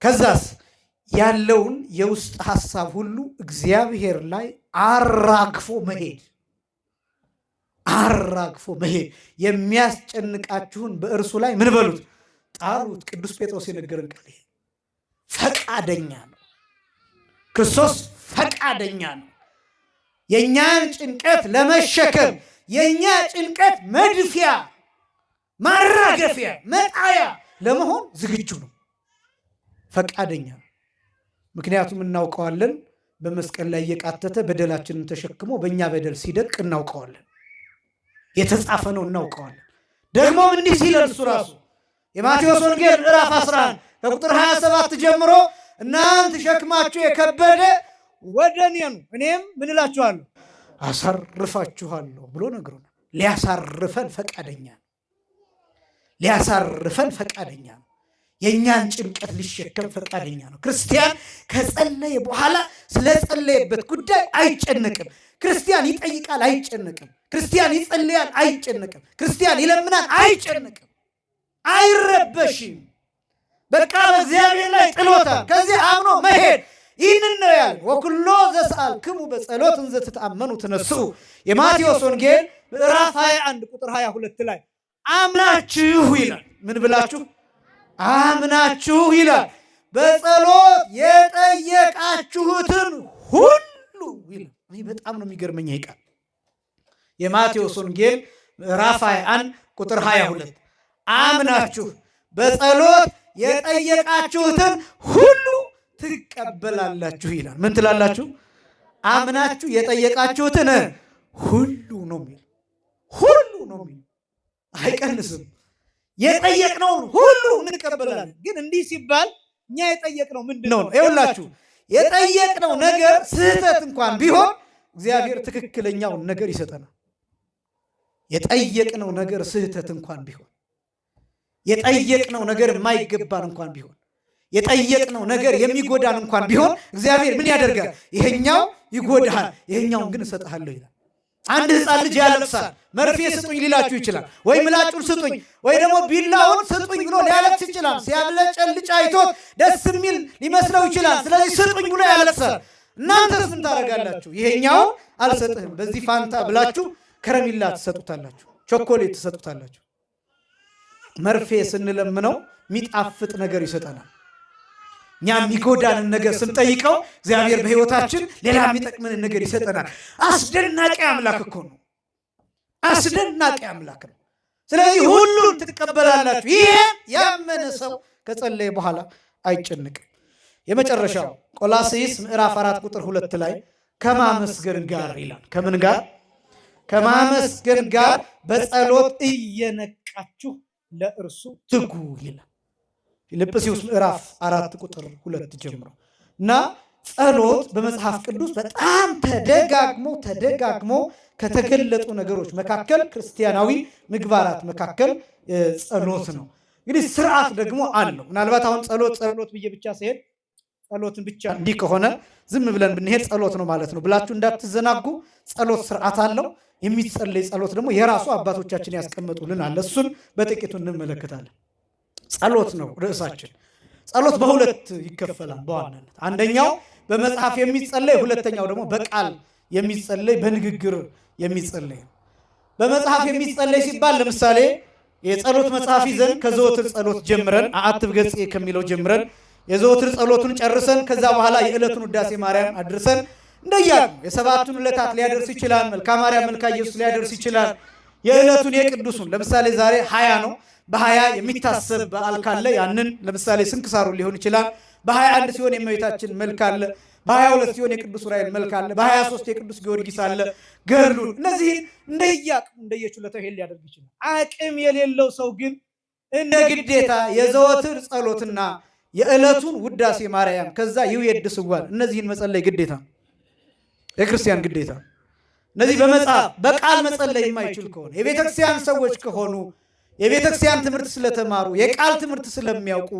ከዛስ ያለውን የውስጥ ሐሳብ ሁሉ እግዚአብሔር ላይ አራግፎ መሄድ። አራግፎ መሄድ። የሚያስጨንቃችሁን በእርሱ ላይ ምን በሉት? ጣሉት። ቅዱስ ጴጥሮስ የነገረን ቃል ይሄ። ፈቃደኛ ነው ክርስቶስ፣ ፈቃደኛ ነው የእኛን ጭንቀት ለመሸከም። የእኛ ጭንቀት መድፊያ፣ ማራገፊያ፣ መጣያ ለመሆን ዝግጁ ነው። ፈቃደኛ ነው። ምክንያቱም እናውቀዋለን። በመስቀል ላይ እየቃተተ በደላችንን ተሸክሞ በእኛ በደል ሲደቅ እናውቀዋለን። የተጻፈ ነው እናውቀዋለን። ደግሞም እንዲህ ሲለን እሱ ራሱ የማቴዎስ ወንጌል ምዕራፍ 11 ከቁጥር 27 ጀምሮ እናንተ ሸክማችሁ የከበደ ወደ እኔ ኑ እኔም ምን እላችኋለሁ አሳርፋችኋለሁ ብሎ ነግሮናል። ሊያሳርፈን ፈቃደኛ ነው። ሊያሳርፈን ፈቃደኛ ነው። የእኛን ጭንቀት ሊሸከም ፈቃደኛ ነው። ክርስቲያን ከጸለየ በኋላ ስለጸለየበት ጉዳይ አይጨነቅም። ክርስቲያን ይጠይቃል፣ አይጨነቅም። ክርስቲያን ይጸልያል፣ አይጨነቅም። ክርስቲያን ይለምናል፣ አይጨነቅም፣ አይረበሽም። በቃ በእግዚአብሔር ላይ ጥሎታል። ከዚህ አምኖ መሄድ ይህንን ነው ያለ። ወኩሎ ዘሰአልክሙ በጸሎት እንዘ ትተአመኑ ትነስኡ የማቴዎስ ወንጌል ምዕራፍ 21 ቁጥር 22 ላይ አምናችሁ ይላል። ምን ብላችሁ? አምናችሁ ይላል። በጸሎት የጠየቃችሁትን ሁሉ ይላል። እኔ በጣም ነው የሚገርመኝ ይሄ ቃል። የማቴዎስ ወንጌል ምዕራፍ 21 ቁጥር 22 አምናችሁ በጸሎት የጠየቃችሁትን ሁሉ ትቀበላላችሁ ይላል። ምን ትላላችሁ? አምናችሁ የጠየቃችሁትን ሁሉ ነው የሚል፣ ሁሉ ነው የሚል፣ አይቀንስም። የጠየቅነውን ሁሉ እንቀበላለን። ግን እንዲህ ሲባል እኛ የጠየቅነው ምንድን ነው? ይኸውላችሁ የጠየቅነው ነገር ስህተት እንኳን ቢሆን እግዚአብሔር ትክክለኛውን ነገር ይሰጠናል። የጠየቅነው ነገር ስህተት እንኳን ቢሆን፣ የጠየቅነው ነገር የማይገባን እንኳን ቢሆን፣ የጠየቅነው ነገር የሚጎዳን እንኳን ቢሆን እግዚአብሔር ምን ያደርጋል? ይሄኛው ይጎዳሃል፣ ይሄኛውን ግን እሰጥሃለሁ ይላል። አንድ ሕፃን ልጅ ያለቅሳል። መርፌ ስጡኝ ሊላችሁ ይችላል። ወይ ምላጩን ስጡኝ ወይ ደግሞ ቢላውን ስጡኝ ብሎ ሊያለቅስ ይችላል። ሲያብለጨልጭ አይቶት ደስ የሚል ሊመስለው ይችላል። ስለዚህ ስጡኝ ብሎ ያለቅሳል። እናንተስ ምን ታደርጋላችሁ? ይሄኛው አልሰጥህም፣ በዚህ ፋንታ ብላችሁ ከረሚላ ትሰጡታላችሁ፣ ቾኮሌት ትሰጡታላችሁ። መርፌ ስንለምነው የሚጣፍጥ ነገር ይሰጠናል። እኛ የሚጎዳንን ነገር ስንጠይቀው እግዚአብሔር በሕይወታችን ሌላ የሚጠቅመንን ነገር ይሰጠናል። አስደናቂ አምላክ እኮ ነው። አስደናቂ አምላክ ነው። ስለዚህ ሁሉን ትቀበላላችሁ። ይሄ ያመነ ሰው ከጸለየ በኋላ አይጨንቅም። የመጨረሻው ቆላስይስ ምዕራፍ 4 ቁጥር 2 ላይ ከማመስገን ጋር ይላል። ከምን ጋር? ከማመስገን ጋር በጸሎት እየነቃችሁ ለእርሱ ትጉ ይላል። ፊልጵስዩስ ምዕራፍ 4 ቁጥር 2 ጀምሮ እና ጸሎት በመጽሐፍ ቅዱስ በጣም ተደጋግሞ ከተገለጡ ነገሮች መካከል ክርስቲያናዊ ምግባራት መካከል ጸሎት ነው። እንግዲህ ስርዓት ደግሞ አለው። ምናልባት አሁን ጸሎት ብዬ ብቻ ሲሄድ ጸሎትን ብቻ እንዲህ ከሆነ ዝም ብለን ብንሄድ ጸሎት ነው ማለት ነው ብላችሁ እንዳትዘናጉ። ጸሎት ስርዓት አለው። የሚጸለይ ጸሎት ደግሞ የራሱ አባቶቻችን ያስቀመጡልን አለ። እሱን በጥቂቱ እንመለከታለን። ጸሎት ነው ርዕሳችን። ጸሎት በሁለት ይከፈላል በዋናነት። አንደኛው በመጽሐፍ የሚጸለይ፣ ሁለተኛው ደግሞ በቃል የሚጸለይ በንግግር የሚጸለይ። በመጽሐፍ የሚጸለይ ሲባል ለምሳሌ የጸሎት መጽሐፍ ይዘን ከዘወትር ጸሎት ጀምረን አአትብ ገጽ ከሚለው ጀምረን የዘወትር ጸሎቱን ጨርሰን ከዛ በኋላ የዕለቱን ውዳሴ ማርያም አድርሰን እንደያሉ የሰባቱን ዕለታት ሊያደርስ ይችላል። መልካ ማርያም መልካ ኢየሱስ ሊያደርስ ይችላል። የዕለቱን የቅዱሱን ለምሳሌ ዛሬ 20 ነው። በ20 የሚታሰብ በዓል ካለ ያንን ለምሳሌ ስንክሳሩ ሊሆን ይችላል። በ21 ሲሆን የእመቤታችን መልክ አለ። በ22 ሲሆን የቅዱስ ዑራኤል መልክ አለ። በ23 የቅዱስ ጊዮርጊስ አለ። ገድሉን እነዚህን እንደየአቅሙ እንደየችሎታው ይሄን ሊያደርግ ይችላል። አቅም የሌለው ሰው ግን እንደ ግዴታ የዘወትር ጸሎትና የዕለቱን ውዳሴ ማርያም ከዛ ይውየድ ስዋል እነዚህን መጸለይ ግዴታ የክርስቲያን ግዴታ። እነዚህ በመጽሐፍ በቃል መጸለይ የማይችል ከሆነ የቤተክርስቲያን ሰዎች ከሆኑ የቤተክርስቲያን ትምህርት ስለተማሩ የቃል ትምህርት ስለሚያውቁ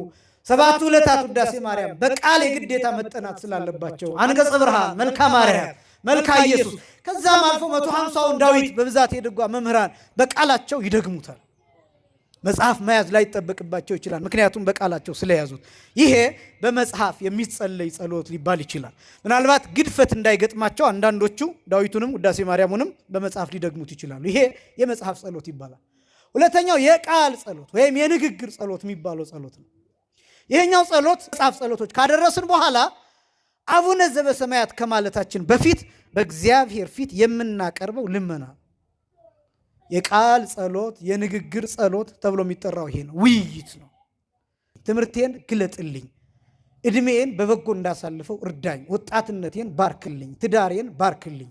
ሰባቱ ዕለታት ውዳሴ ማርያም በቃል የግዴታ መጠናት ስላለባቸው አንቀጸ ብርሃን፣ መልካ ማርያም፣ መልካ ኢየሱስ ከዛም አልፎ 150ውን ዳዊት በብዛት የድጓ መምህራን በቃላቸው ይደግሙታል። መጽሐፍ መያዝ ላይ ይጠበቅባቸው ይችላል። ምክንያቱም በቃላቸው ስለያዙት ይሄ በመጽሐፍ የሚጸለይ ጸሎት ሊባል ይችላል። ምናልባት ግድፈት እንዳይገጥማቸው አንዳንዶቹ ዳዊቱንም ውዳሴ ማርያሙንም በመጽሐፍ ሊደግሙት ይችላሉ። ይሄ የመጽሐፍ ጸሎት ይባላል። ሁለተኛው የቃል ጸሎት ወይም የንግግር ጸሎት የሚባለው ጸሎት ነው። ይሄኛው ጸሎት መጽሐፍ ጸሎቶች ካደረስን በኋላ አቡነ ዘበሰማያት ከማለታችን በፊት በእግዚአብሔር ፊት የምናቀርበው ልመና የቃል ጸሎት የንግግር ጸሎት ተብሎ የሚጠራው ይሄ ነው። ውይይት ነው። ትምህርቴን ግለጥልኝ፣ ዕድሜን በበጎ እንዳሳልፈው እርዳኝ፣ ወጣትነቴን ባርክልኝ፣ ትዳሬን ባርክልኝ፣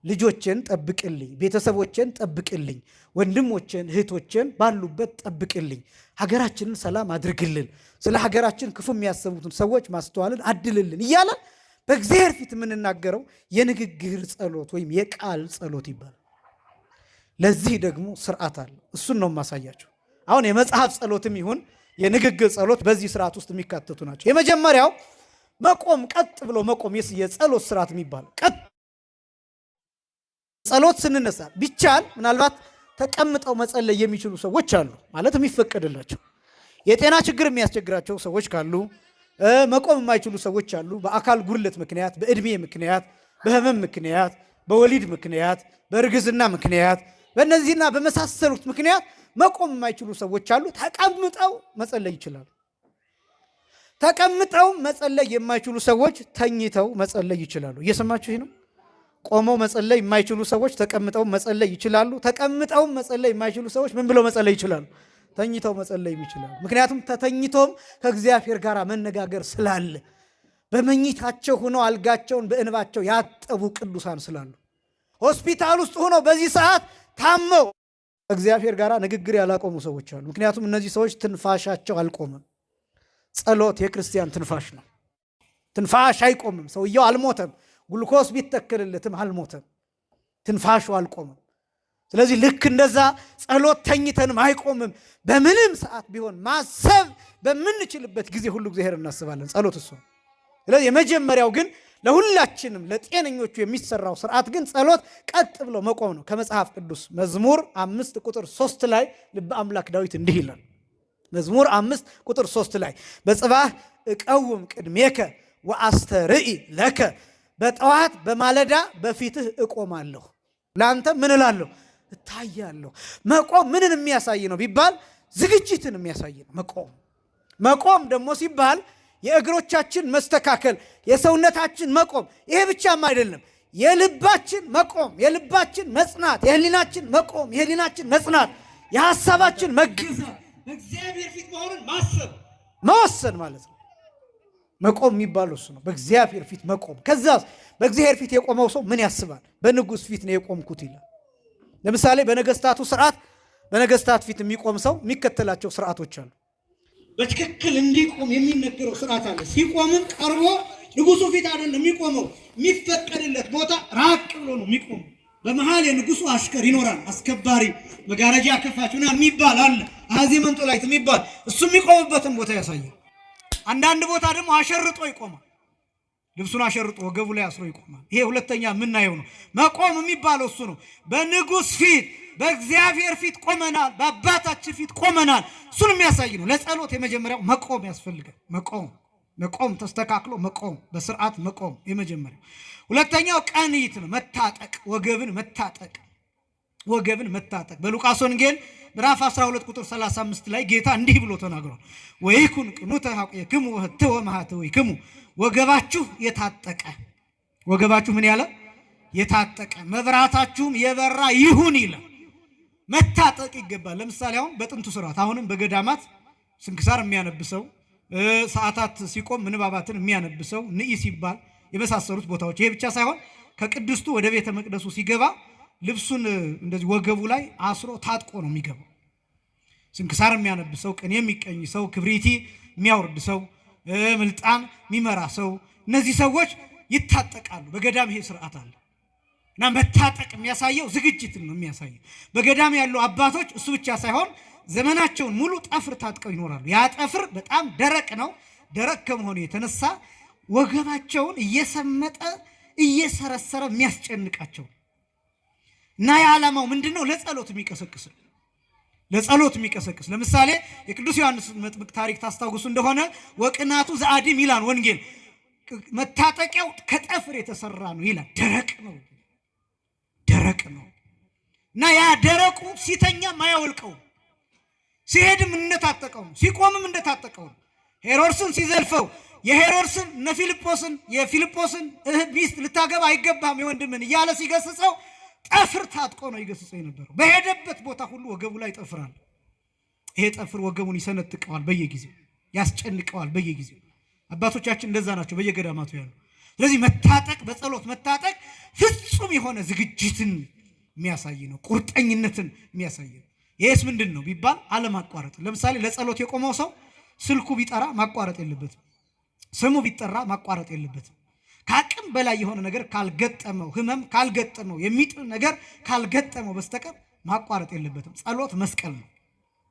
ልጆችን ጠብቅልኝ፣ ቤተሰቦችን ጠብቅልኝ፣ ወንድሞችን እህቶችን ባሉበት ጠብቅልኝ፣ ሀገራችንን ሰላም አድርግልን፣ ስለ ሀገራችን ክፉ የሚያስቡትን ሰዎች ማስተዋልን አድልልን እያለ በእግዚአብሔር ፊት የምንናገረው የንግግር ጸሎት ወይም የቃል ጸሎት ይባላል። ለዚህ ደግሞ ስርዓት አለ። እሱን ነው የማሳያቸው። አሁን የመጽሐፍ ጸሎትም ይሁን የንግግር ጸሎት በዚህ ስርዓት ውስጥ የሚካተቱ ናቸው። የመጀመሪያው መቆም፣ ቀጥ ብሎ መቆም የጸሎት ስርዓት የሚባል ቀጥ ጸሎት ስንነሳ ቢቻል ምናልባት ተቀምጠው መጸለይ የሚችሉ ሰዎች አሉ፣ ማለት የሚፈቀድላቸው። የጤና ችግር የሚያስቸግራቸው ሰዎች ካሉ፣ መቆም የማይችሉ ሰዎች አሉ። በአካል ጉድለት ምክንያት፣ በእድሜ ምክንያት፣ በህመም ምክንያት፣ በወሊድ ምክንያት፣ በእርግዝና ምክንያት፣ በእነዚህና በመሳሰሉት ምክንያት መቆም የማይችሉ ሰዎች አሉ። ተቀምጠው መጸለይ ይችላሉ። ተቀምጠው መጸለይ የማይችሉ ሰዎች ተኝተው መጸለይ ይችላሉ። እየሰማችሁ ይህ ነው። ቆመው መጸለይ የማይችሉ ሰዎች ተቀምጠው መጸለይ ይችላሉ። ተቀምጠው መጸለይ የማይችሉ ሰዎች ምን ብለው መጸለይ ይችላሉ? ተኝተው መጸለይ ይችላሉ። ምክንያቱም ተተኝቶም ከእግዚአብሔር ጋር መነጋገር ስላለ፣ በመኝታቸው ሆነው አልጋቸውን በእንባቸው ያጠቡ ቅዱሳን ስላሉ፣ ሆስፒታል ውስጥ ሆነው በዚህ ሰዓት ታመው ከእግዚአብሔር ጋር ንግግር ያላቆሙ ሰዎች አሉ። ምክንያቱም እነዚህ ሰዎች ትንፋሻቸው አልቆመም። ጸሎት የክርስቲያን ትንፋሽ ነው። ትንፋሽ አይቆምም። ሰውየው አልሞተም። ጉልኮስ ቢተከልለትም አልሞተም። ትንፋሹ አልቆምም። ስለዚህ ልክ እንደዛ ጸሎት ተኝተንም አይቆምም። በምንም ሰዓት ቢሆን ማሰብ በምንችልበት ጊዜ ሁሉ እግዚአብሔር እናስባለን። ጸሎት እሱ። ስለዚህ የመጀመሪያው ግን ለሁላችንም ለጤነኞቹ የሚሰራው ስርዓት ግን ጸሎት ቀጥ ብሎ መቆም ነው። ከመጽሐፍ ቅዱስ መዝሙር 5 ቁጥር 3 ላይ ልበ አምላክ ዳዊት እንዲህ ይላል። መዝሙር 5 ቁጥር 3 ላይ በጽባህ እቀውም ቅድሜከ ወአስተርኢ ለከ፣ በጠዋት በማለዳ በፊትህ እቆማለሁ፣ ለአንተ ምን እላለሁ? እታያለሁ። መቆም ምንን የሚያሳይ ነው ቢባል ዝግጅትን የሚያሳይ ነው። መቆም ደግሞ ሲባል የእግሮቻችን መስተካከል፣ የሰውነታችን መቆም፣ ይሄ ብቻም አይደለም። የልባችን መቆም፣ የልባችን መጽናት፣ የህሊናችን መቆም፣ የህሊናችን መጽናት፣ የሐሳባችን መገዛት፣ በእግዚአብሔር ፊት መሆኑን ማሰብ መወሰን ማለት ነው። መቆም የሚባለው እሱ ነው። በእግዚአብሔር ፊት መቆም። ከዛ በእግዚአብሔር ፊት የቆመው ሰው ምን ያስባል? በንጉሥ ፊት ነው የቆምኩት ይላል። ለምሳሌ በነገስታቱ ስርዓት፣ በነገስታት ፊት የሚቆም ሰው የሚከተላቸው ስርዓቶች አሉ። በትክክል እንዲቆም የሚነገረው ስርዓት አለ። ሲቆምም ቀርቦ ንጉሱ ፊት አይደለም የሚቆመው፣ የሚፈቀድለት ቦታ ራቅ ብሎ ነው የሚቆመው። በመሃል የንጉሱ አሽከር ይኖራል፣ አስከባሪ፣ መጋረጃ ከፋችና የሚባል አለ፣ አዚ መንጦላይት የሚባል እሱ የሚቆምበትን ቦታ ያሳያል። አንዳንድ ቦታ ደግሞ አሸርጦ ይቆማል። ልብሱን አሸርጦ ወገቡ ላይ አስሮ ይቆማል። ይሄ ሁለተኛ የምናየው ነው። መቆም የሚባለው እሱ ነው። በንጉስ ፊት በእግዚአብሔር ፊት ቆመናል፣ በአባታችን ፊት ቆመናል። እሱን የሚያሳይ ነው። ለጸሎት የመጀመሪያው መቆም ያስፈልጋል። መቆም ተስተካክሎ መቆም፣ በስርዓት መቆም የመጀመሪያው። ሁለተኛው ቀንይት ነው፣ መታጠቅ፣ ወገብን መታጠቅ። በሉቃስ ወንጌል ምዕራፍ 12 ቁጥር 35 ላይ ጌታ እንዲህ ብሎ ተናግሯል። ወይኩን ቅኑተ ሐቁክሙ ወህትወ ማኅተዊክሙ፣ ወገባችሁ የታጠቀ። ወገባችሁ ምን ያለ? የታጠቀ፣ መብራታችሁም የበራ ይሁን ይላል። መታጠቅ ይገባል። ለምሳሌ አሁን በጥንቱ ስርዓት አሁንም በገዳማት ስንክሳር የሚያነብሰው፣ ሰዓታት ሲቆም ምንባባትን የሚያነብሰው፣ ንኢ ሲባል የመሳሰሉት ቦታዎች። ይሄ ብቻ ሳይሆን ከቅድስቱ ወደ ቤተ መቅደሱ ሲገባ ልብሱን እንደዚህ ወገቡ ላይ አስሮ ታጥቆ ነው የሚገባው። ስንክሳር የሚያነብሰው፣ ቅኔ የሚቀኝ ሰው፣ ክብሪቲ የሚያወርድ ሰው፣ ምልጣን የሚመራ ሰው፣ እነዚህ ሰዎች ይታጠቃሉ። በገዳም ይሄ ስርዓት አለ እና መታጠቅ የሚያሳየው ዝግጅትን ነው የሚያሳየው። በገዳም ያሉ አባቶች እሱ ብቻ ሳይሆን ዘመናቸውን ሙሉ ጠፍር ታጥቀው ይኖራሉ። ያ ጠፍር በጣም ደረቅ ነው። ደረቅ ከመሆኑ የተነሳ ወገባቸውን እየሰመጠ እየሰረሰረ የሚያስጨንቃቸው እና የዓላማው ምንድነው? ለጸሎት የሚቀሰቅስ ለምሳሌ የቅዱስ ዮሐንስ መጥምቅ ታሪክ ታስታውሱ እንደሆነ ወቅናቱ ዘአዲም ይላል ወንጌል። መታጠቂያው ከጠፍር የተሰራ ነው ይላል። ደረቅ ነው እና ያ ደረቁ ሲተኛም አያወልቀው፣ ሲሄድም እንደታጠቀው፣ ሲቆምም እንደታጠቀው። ሄሮድስን ሲዘልፈው የሄሮድስን የፊልጶስን ሚስት ልታገባ አይገባም የወንድምን እያለ ሲገስጸው ጠፍር ታጥቆ ነው ይገስጸው የነበረው። በሄደበት ቦታ ሁሉ ወገቡ ላይ ጠፍራል። ይሄ ጠፍር ወገቡን ይሰነጥቀዋል፣ በየጊዜው ያስጨንቀዋል። በየጊዜው አባቶቻችን እንደዛ ናቸው በየገዳማቱ ያሉ። ስለዚህ መታጠቅ በጸሎት መታጠቅ ፍጹም የሆነ ዝግጅትን የሚያሳይ ነው። ቁርጠኝነትን የሚያሳይ ነው። ይሄስ ምንድነው ቢባል አለማቋረጥ። ለምሳሌ ለጸሎት የቆመው ሰው ስልኩ ቢጠራ ማቋረጥ የለበትም። ስሙ ቢጠራ ማቋረጥ የለበትም። ከአቅም በላይ የሆነ ነገር ካልገጠመው፣ ህመም ካልገጠመው፣ የሚጥል ነገር ካልገጠመው በስተቀር ማቋረጥ የለበትም። ጸሎት መስቀል ነው።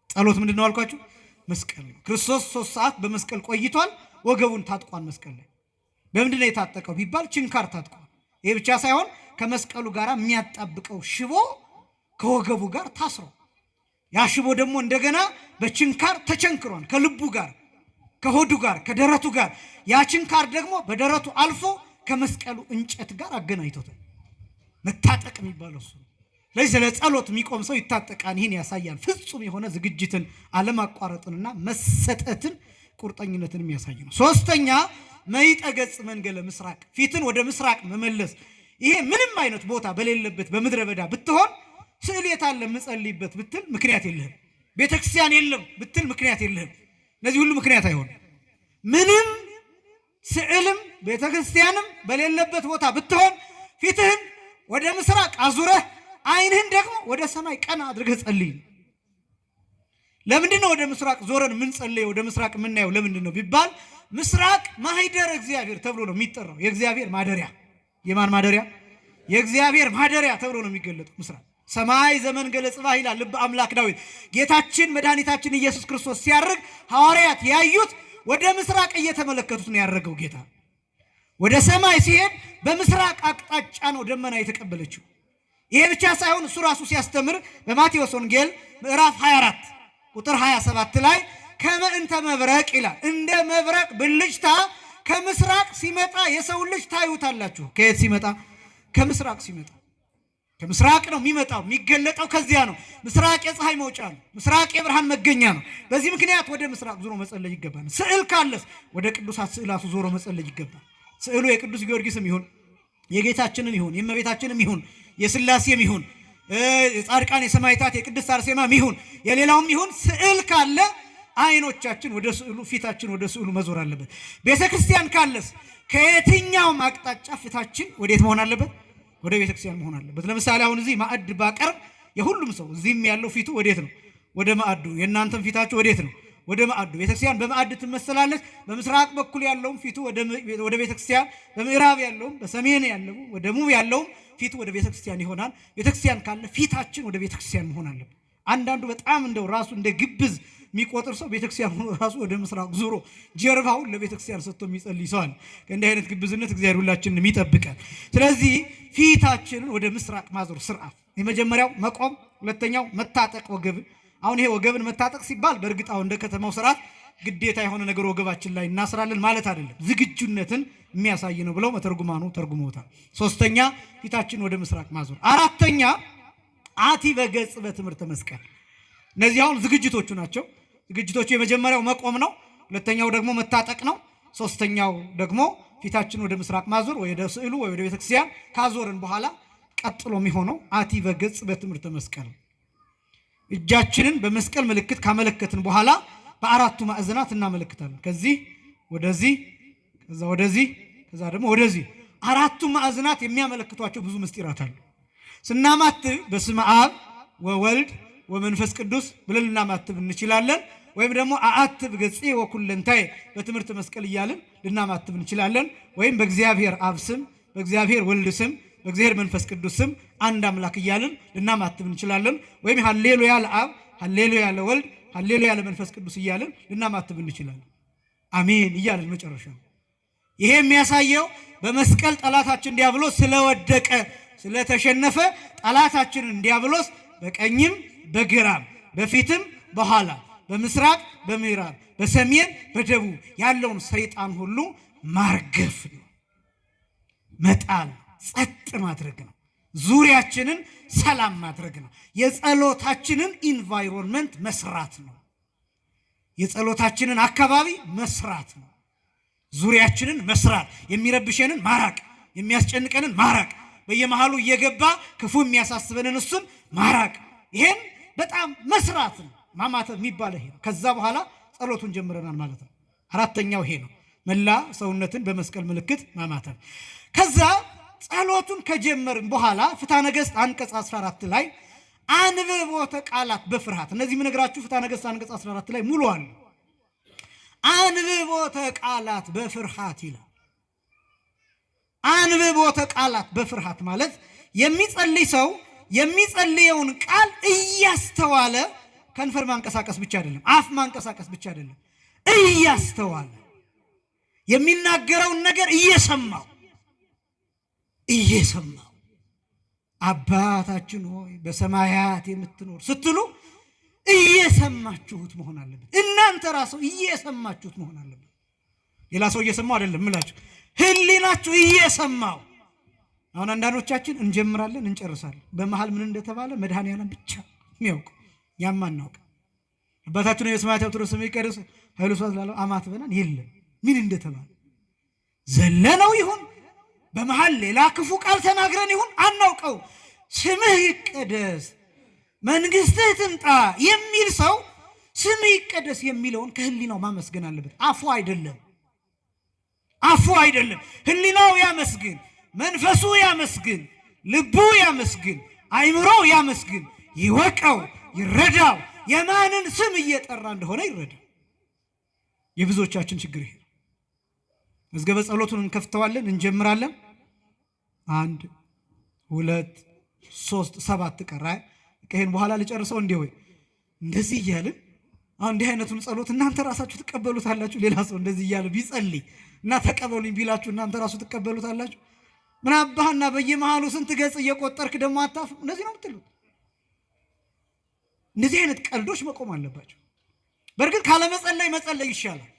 ጸሎት ምንድነው አልኳችሁ? መስቀል ነው። ክርስቶስ 3 ሰዓት በመስቀል ቆይቷል። ወገቡን ታጥቋል። መስቀል ላይ በምንድነው የታጠቀው ቢባል ችንካር ታጥቋል። ይሄ ብቻ ሳይሆን ከመስቀሉ ጋር የሚያጣብቀው ሽቦ ከወገቡ ጋር ታስሮ፣ ያ ሽቦ ደግሞ እንደገና በችንካር ተቸንክሯል። ከልቡ ጋር፣ ከሆዱ ጋር፣ ከደረቱ ጋር። ያ ችንካር ደግሞ በደረቱ አልፎ ከመስቀሉ እንጨት ጋር አገናኝቶታል። መታጠቅ የሚባለው እሱ ነው። ስለዚህ ለጸሎት የሚቆም ሰው ይታጠቃል። ይህን ያሳያል። ፍጹም የሆነ ዝግጅትን፣ አለማቋረጥንና መሰጠትን፣ ቁርጠኝነትን የሚያሳይ ነው። ሶስተኛ መይጠገጽ መንገለ ምስራቅ፣ ፊትን ወደ ምስራቅ መመለስ። ይሄ ምንም አይነት ቦታ በሌለበት በምድረ በዳ ብትሆን ስዕል የታለ የምጸልይበት ብትል ምክንያት የለህም። ቤተክርስቲያን የለም ብትል ምክንያት የለህም። እነዚህ ሁሉ ምክንያት አይሆንም። ምንም ስዕልም ቤተክርስቲያንም በሌለበት ቦታ ብትሆን ፊትህን ወደ ምስራቅ አዙረህ ዓይንህን ደግሞ ወደ ሰማይ ቀና አድርገህ ጸልይ። ለምንድን ነው ወደ ምስራቅ ዞረን የምንጸልየው? ወደ ምስራቅ የምናየው ለምንድን ነው ቢባል ምስራቅ ማኅደረ እግዚአብሔር ተብሎ ነው የሚጠራው። የእግዚአብሔር ማደሪያ። የማን ማደሪያ? የእግዚአብሔር ማደሪያ ተብሎ ነው የሚገለጠው ምስራቅ። ሰማይ ዘመን ገለጽባህ ይላል ልበ አምላክ ዳዊት። ጌታችን መድኃኒታችን ኢየሱስ ክርስቶስ ሲያርግ ሐዋርያት ያዩት ወደ ምስራቅ እየተመለከቱት ነው ያረገው ጌታ። ወደ ሰማይ ሲሄድ በምስራቅ አቅጣጫ ነው ደመና የተቀበለችው። ይሄ ብቻ ሳይሆን እሱ ራሱ ሲያስተምር በማቴዎስ ወንጌል ምዕራፍ 24 ቁጥር 27 ላይ ከመእንተ መብረቅ ይላል፣ እንደ መብረቅ ብልጭታ ከምስራቅ ሲመጣ የሰው ልጅ ታዩታላችሁ። ከየት ሲመጣ? ከምስራቅ ሲመጣ። ከምስራቅ ነው የሚመጣው፣ የሚገለጠው ከዚያ ነው። ምስራቅ የፀሐይ መውጫ ነው። ምስራቅ የብርሃን መገኛ ነው። በዚህ ምክንያት ወደ ምስራቅ ዞሮ መጸለይ ይገባል። ስዕል ካለስ ወደ ቅዱሳት ስዕላቱ ዞሮ መጸለይ ይገባል። ስዕሉ የቅዱስ ጊዮርጊስም ይሁን የጌታችንም ይሁን የእመቤታችንም ይሁን የሥላሴም ይሁን የጻድቃን የሰማዕታት የቅድስት አርሴማም ይሁን የሌላውም ይሁን ስዕል ካለ አይኖቻችን ወደ ስዕሉ፣ ፊታችን ወደ ስዕሉ መዞር አለበት። ቤተክርስቲያን ካለስ ከየትኛውም አቅጣጫ ፊታችን ወዴት መሆን አለበት? ወደ ቤተክርስቲያን መሆን አለበት። ለምሳሌ አሁን እዚህ ማዕድ ባቀርብ የሁሉም ሰው እዚህም ያለው ፊቱ ወዴት ነው? ወደ ማዕዱ። የእናንተም ፊታችሁ ወዴት ነው? ወደ ማዕዱ። ቤተክርስቲያን በማዕድ ትመሰላለች። በምስራቅ በኩል ያለውም ፊቱ ወደ ቤተክርስቲያን፣ በምዕራብ ያለውም፣ በሰሜን ያለው፣ ወደ ደቡብ ያለውም ፊቱ ወደ ቤተክርስቲያን ይሆናል። ቤተክርስቲያን ካለ ፊታችን ወደ ቤተክርስቲያን መሆን አለበት። አንዳንዱ በጣም እንደው ራሱ እንደ ግብዝ የሚቆጥር ሰው ቤተክርስቲያን ራሱ ወደ ምስራቅ ዞሮ ጀርባውን ለቤተክርስቲያን ሰጥቶ የሚጸልይ ሰው አለ። ከእንዲህ አይነት ግብዝነት እግዚአብሔር ሁላችንን የሚጠብቀን። ስለዚህ ፊታችንን ወደ ምስራቅ ማዞር ስርዓት፣ የመጀመሪያው መቆም፣ ሁለተኛው መታጠቅ ወገብን። አሁን ይሄ ወገብን መታጠቅ ሲባል በእርግጥ አሁን እንደ ከተማው ስርዓት ግዴታ የሆነ ነገር ወገባችን ላይ እናስራለን ማለት አይደለም። ዝግጁነትን የሚያሳይ ነው ብለው መተርጉማኑ ተርጉመውታል። ሶስተኛ ፊታችን ወደ ምስራቅ ማዞር። አራተኛ አቲ በገጽ በትምህርተ መስቀል። እነዚህ አሁን ዝግጅቶቹ ናቸው። ዝግጅቶቹ የመጀመሪያው መቆም ነው። ሁለተኛው ደግሞ መታጠቅ ነው። ሶስተኛው ደግሞ ፊታችን ወደ ምስራቅ ማዞር ወይ ወደ ስዕሉ ወይ ወደ ቤተክርስቲያን ካዞርን በኋላ ቀጥሎ የሚሆነው አቲ በገጽ በትምህርተ መስቀል። እጃችንን በመስቀል ምልክት ካመለከትን በኋላ በአራቱ ማዕዘናት እናመለክታለን። ከዚህ ወደዚህ፣ ከዛ ወደዚህ፣ ከዛ ደግሞ ወደዚህ። አራቱ ማዕዘናት የሚያመለክቷቸው ብዙ ምስጢራት አሉ። ስናማትብ በስመ አብ ወወልድ ወመንፈስ ቅዱስ ብለን ልናማትብ እንችላለን። ወይም ደግሞ አአትብ ገጽ ወኩለንታዬ በትምህርተ መስቀል እያልን ልናማትብ እንችላለን። ወይም በእግዚአብሔር አብ ስም፣ በእግዚአብሔር ወልድ ስም፣ በእግዚአብሔር መንፈስ ቅዱስ ስም አንድ አምላክ እያልን ልናማትብ እንችላለን። ወይም ሃሌሉያ ለአብ፣ ሃሌሉያ ለወልድ፣ ሃሌሉያ ለመንፈስ ቅዱስ እያልን ልናማትብ እንችላለን። አሜን እያልን መጨረሻ። ይሄ የሚያሳየው በመስቀል ጠላታችን ዲያብሎስ ስለወደቀ ስለተሸነፈ ጠላታችንን ዲያብሎስ በቀኝም በግራም በፊትም በኋላ በምስራቅ በምዕራብ በሰሜን በደቡብ ያለውን ሰይጣን ሁሉ ማርገፍ ነው፣ መጣል፣ ጸጥ ማድረግ ነው። ዙሪያችንን ሰላም ማድረግ ነው። የጸሎታችንን ኢንቫይሮንመንት መስራት ነው። የጸሎታችንን አካባቢ መስራት ነው። ዙሪያችንን መስራት፣ የሚረብሸንን ማራቅ፣ የሚያስጨንቀንን ማራቅ፣ በየመሃሉ እየገባ ክፉ የሚያሳስበንን እሱን ማራቅ። ይሄን በጣም መስራት ነው። ማማተብ የሚባለው ይሄ ነው። ከዛ በኋላ ጸሎቱን ጀምረናል ማለት ነው። አራተኛው ይሄ ነው። መላ ሰውነትን በመስቀል ምልክት ማማተብ። ከዛ ጸሎቱን ከጀመርን በኋላ ፍትሐ ነገሥት አንቀጽ 14 ላይ አንብቦተ ቃላት በፍርሃት እነዚህ የምነግራችሁ ፍትሐ ነገሥት አንቀጽ 14 ላይ ሙሉ አለ። አንብቦተ ቃላት በፍርሃት ይላል። አንብቦተ ቃላት በፍርሃት ማለት የሚጸልይ ሰው የሚጸልየውን ቃል እያስተዋለ ከንፈር ማንቀሳቀስ ብቻ አይደለም፣ አፍ ማንቀሳቀስ ብቻ አይደለም፣ እያስተዋለ የሚናገረውን ነገር እየሰማው አባታችን ሆይ በሰማያት የምትኖር ስትሉ እየሰማችሁት መሆን አለበት። እናንተ ራሱ እየሰማችሁት መሆን አለበት። ሌላ ሰው እየሰማው አይደለም ምላችሁ፣ ህሊናችሁ እየሰማው። አሁን አንዳንዶቻችን እንጀምራለን እንጨርሳለን። በመሃል ምን እንደተባለ መድኃኒዓለም ብቻ የሚያውቅ ያማናውቅ። አባታችን ሆይ በሰማያት የምትኖር ስምህ ይቀደስ ኃይሉ ስብሐት ለዓለሙ አማት በለን የለም ምን እንደተባለ ዘለነው ይሁን በመሃል ሌላ ክፉ ቃል ተናግረን ይሁን አናውቀው። ስምህ ይቀደስ መንግስትህ ትምጣ የሚል ሰው ስምህ ይቀደስ የሚለውን ከህሊናው ማመስገን አለበት። አፉ አይደለም። ህሊናው ያመስግን፣ መንፈሱ ያመስግን፣ ልቡ ያመስግን፣ አይምሮ ያመስግን፣ ይወቀው፣ ይረዳው። የማንን ስም እየጠራ እንደሆነ ይረዳ። የብዙዎቻችን ችግር ይሄ። መዝገበ ጸሎቱን እንከፍተዋለን፣ እንጀምራለን። 1 2 3 7 ቀራ። ከሄን በኋላ ልጨርሰው እንዴ ወይ እንደዚህ እያልን አሁን እንዲህ አይነቱን ጸሎት እናንተ ራሳችሁ ትቀበሉታላችሁ? ሌላ ሰው እንደዚህ እያለ ቢጸልይ እና ተቀበሉኝ ቢላችሁ እናንተ ራሱ ትቀበሉታላችሁ? ምን አባህና በየመሃሉ ስንት ገጽ እየቆጠርክ ደግሞ አታፍ እንደዚህ ነው የምትሉት? እንደዚህ አይነት ቀልዶች መቆም አለባቸው። በእርግጥ ካለመጸለይ መጸለይ ይሻላል።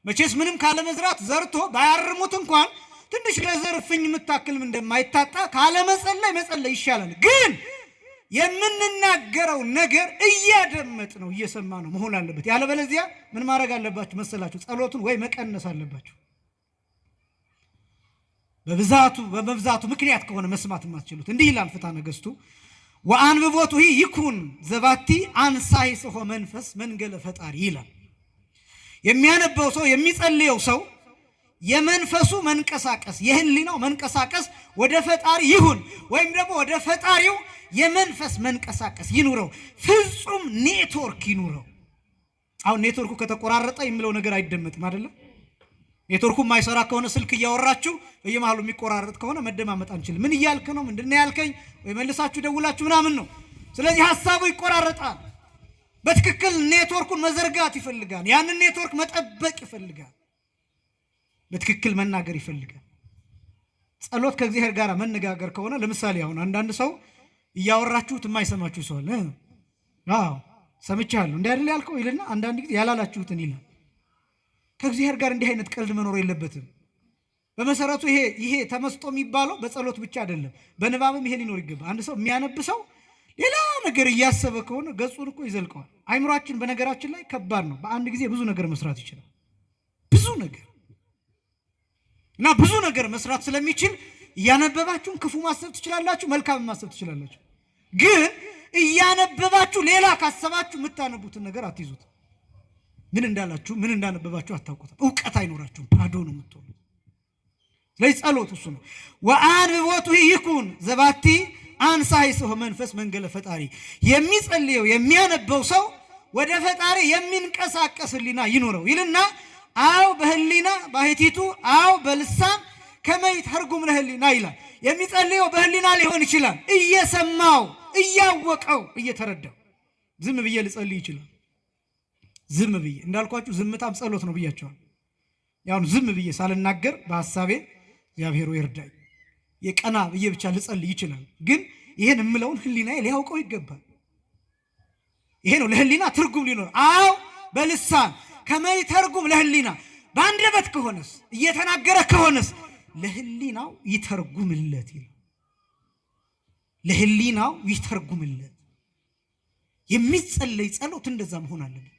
መቼስ ምንም ካለመዝራት ዘርቶ ባያርሙት እንኳን ትንሽ ለዘርፍኝ የምታክልም እንደማይታጣ ካለመጸለይ መጸለይ ይሻላል። ግን የምንናገረው ነገር እያደመጥ ነው እየሰማ ነው መሆን አለበት። ያለበለዚያ ምን ማድረግ አለባችሁ መሰላችሁ? ጸሎቱን ወይ መቀነስ አለባችሁ። በመብዛቱ ምክንያት ከሆነ መስማት የማትችሉት እንዲህ ይላል ፍትሐ ነገሥቱ ወአንብቦቱ ይኩን ዘባቲ አንሳይ ሰሆ መንፈስ መንገለ ፈጣሪ ይላል። የሚያነበው ሰው የሚጸልየው ሰው የመንፈሱ መንቀሳቀስ የህሊናው መንቀሳቀስ ወደ ፈጣሪ ይሁን ወይም ደግሞ ወደ ፈጣሪው የመንፈስ መንቀሳቀስ ይኑረው። ፍጹም ኔትወርክ ይኑረው። አሁን ኔትወርኩ ከተቆራረጠ የሚለው ነገር አይደመጥም አይደለም? ኔትወርኩ የማይሰራ ከሆነ ስልክ እያወራችሁ በየመሃሉ የሚቆራረጥ ከሆነ መደማመጥ አንችልም። ምን እያልክ ነው? ምንድነው ያልከኝ? ወይ መልሳችሁ ደውላችሁ ምናምን ነው። ስለዚህ ሐሳቡ ይቆራረጣል። በትክክል ኔትወርኩን መዘርጋት ይፈልጋል። ያንን ኔትወርክ መጠበቅ ይፈልጋል። በትክክል መናገር ይፈልጋል። ጸሎት ከእግዚአብሔር ጋር መነጋገር ከሆነ ለምሳሌ አሁን አንዳንድ ሰው እያወራችሁት የማይሰማችሁ ሰው አለ። አዎ ሰምቻለሁ እንዲህ አይደል ያልከው ይልና አንዳንድ ጊዜ ያላላችሁትን ይላል። ከእግዚአብሔር ጋር እንዲህ አይነት ቀልድ መኖር የለበትም። በመሰረቱ ይሄ ተመስጦ የሚባለው በጸሎት ብቻ አይደለም፣ በንባብም ይሄ ሊኖር ይገባል። አንድ ሰው የሚያነብ ሰው ሌላ ነገር እያሰበ ከሆነ ገጹን እኮ ይዘልቀዋል። አይምሯችን በነገራችን ላይ ከባድ ነው። በአንድ ጊዜ ብዙ ነገር መስራት ይችላል። ብዙ ነገር መስራት ስለሚችል እያነበባችሁን ክፉ ማሰብ ትችላላችሁ፣ መልካም ማሰብ ትችላላችሁ። ግን እያነበባችሁ ሌላ ካሰባችሁ የምታነቡትን ነገር አትይዙት። ምን እንዳላችሁ ምን እንዳነበባችሁ አታውቁትም። ዕውቀት አይኖራችሁም። ባዶ ነው የምትሆኑት። ስለዚህ ጸሎት እሱ ነው። ወአንብቦቱ ይኩን ዘባቲ አንሳይ ሰው መንፈስ መንገለ ፈጣሪ። የሚጸልየው የሚያነበው ሰው ወደ ፈጣሪ የሚንቀሳቀስ ህሊና ይኖረው ይልና አው በህሊና ባሕቲቱ አው በልሳን ከመይት ህርጉም ለህሊና ይላል። የሚጸልየው በህሊና ሊሆን ይችላል፣ እየሰማው እያወቀው እየተረዳው። ዝም ብዬ ልጸልይ ይችላል። ዝም ብዬ እንዳልኳችሁ ዝምታም ጸሎት ነው ብያቸዋል። ያው ዝም ብዬ ሳልናገር በሐሳቤ እግዚአብሔር ይርዳኝ የቀና ብዬ ብቻ ልጸልይ ይችላል። ግን ይሄን የምለውን ህሊናዬ ሊያውቀው ይገባል። ይሄ ነው ለህሊና ትርጉም ሊኖር። አው በልሳን ከመይ ተርጉም ለህሊና። በአንደበት ከሆነስ እየተናገረ ከሆነስ ለህሊናው ይተርጉምለት ይላል። ለህሊናው ይተርጉምለት። የሚጸለይ ጸሎት እንደዛ መሆን አለበት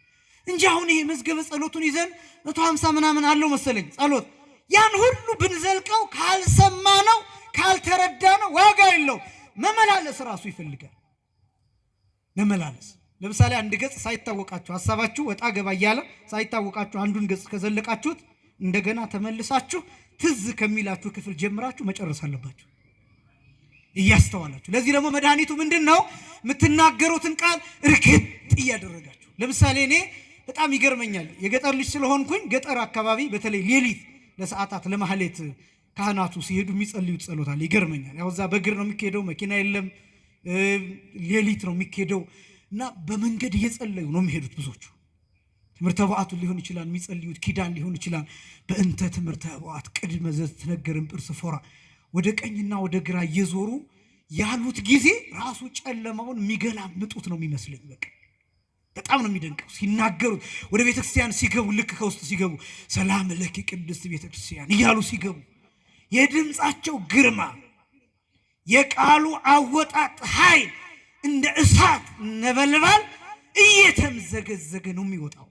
እንጂ አሁን ይሄ መዝገበ ጸሎቱን ይዘን 150 ምናምን አለው መሰለኝ ጸሎት ያን ሁሉ ብንዘልቀው ካልሰማ ነው ካልተረዳ ነው ዋጋ የለው። መመላለስ ራሱ ይፈልጋል። መመላለስ ለምሳሌ አንድ ገጽ ሳይታወቃችሁ ሐሳባችሁ ወጣ ገባ እያለ ሳይታወቃችሁ አንዱን ገጽ ከዘለቃችሁት እንደገና ተመልሳችሁ ትዝ ከሚላችሁ ክፍል ጀምራችሁ መጨረስ አለባችሁ እያስተዋላችሁ። ለዚህ ደግሞ መድኃኒቱ ምንድነው? የምትናገሩትን ቃል እርግጥ እያደረጋችሁ። ለምሳሌ እኔ በጣም ይገርመኛል፣ የገጠር ልጅ ስለሆንኩኝ ገጠር አካባቢ በተለይ ሌሊት ለሰዓታት ለማህሌት ካህናቱ ሲሄዱ የሚጸልዩት ጸሎት አለ። ይገርመኛል። ያው እዛ በእግር ነው የሚሄደው፣ መኪና የለም፣ ሌሊት ነው የሚሄደው እና በመንገድ እየጸለዩ ነው የሚሄዱት ብዙዎቹ። ትምህርተ በዓቱ ሊሆን ይችላል የሚጸልዩት፣ ኪዳን ሊሆን ይችላል። በእንተ ትምህርተ በዓት ቅድመ ዘትነገርም ጵርስ ፎራ፣ ወደ ቀኝና ወደ ግራ እየዞሩ ያሉት ጊዜ ራሱ ጨለማውን የሚገላምጡት ነው የሚመስለኝ። በጣም ነው የሚደንቀው ሲናገሩት። ወደ ቤተክርስቲያን ሲገቡ ልክ ከውስጥ ሲገቡ ሰላም ለኪ ቅድስት ቤተክርስቲያን እያሉ ሲገቡ የድምፃቸው ግርማ፣ የቃሉ አወጣጥ ኃይል እንደ እሳት ነበልባል እየተምዘገዘገ ነው የሚወጣው።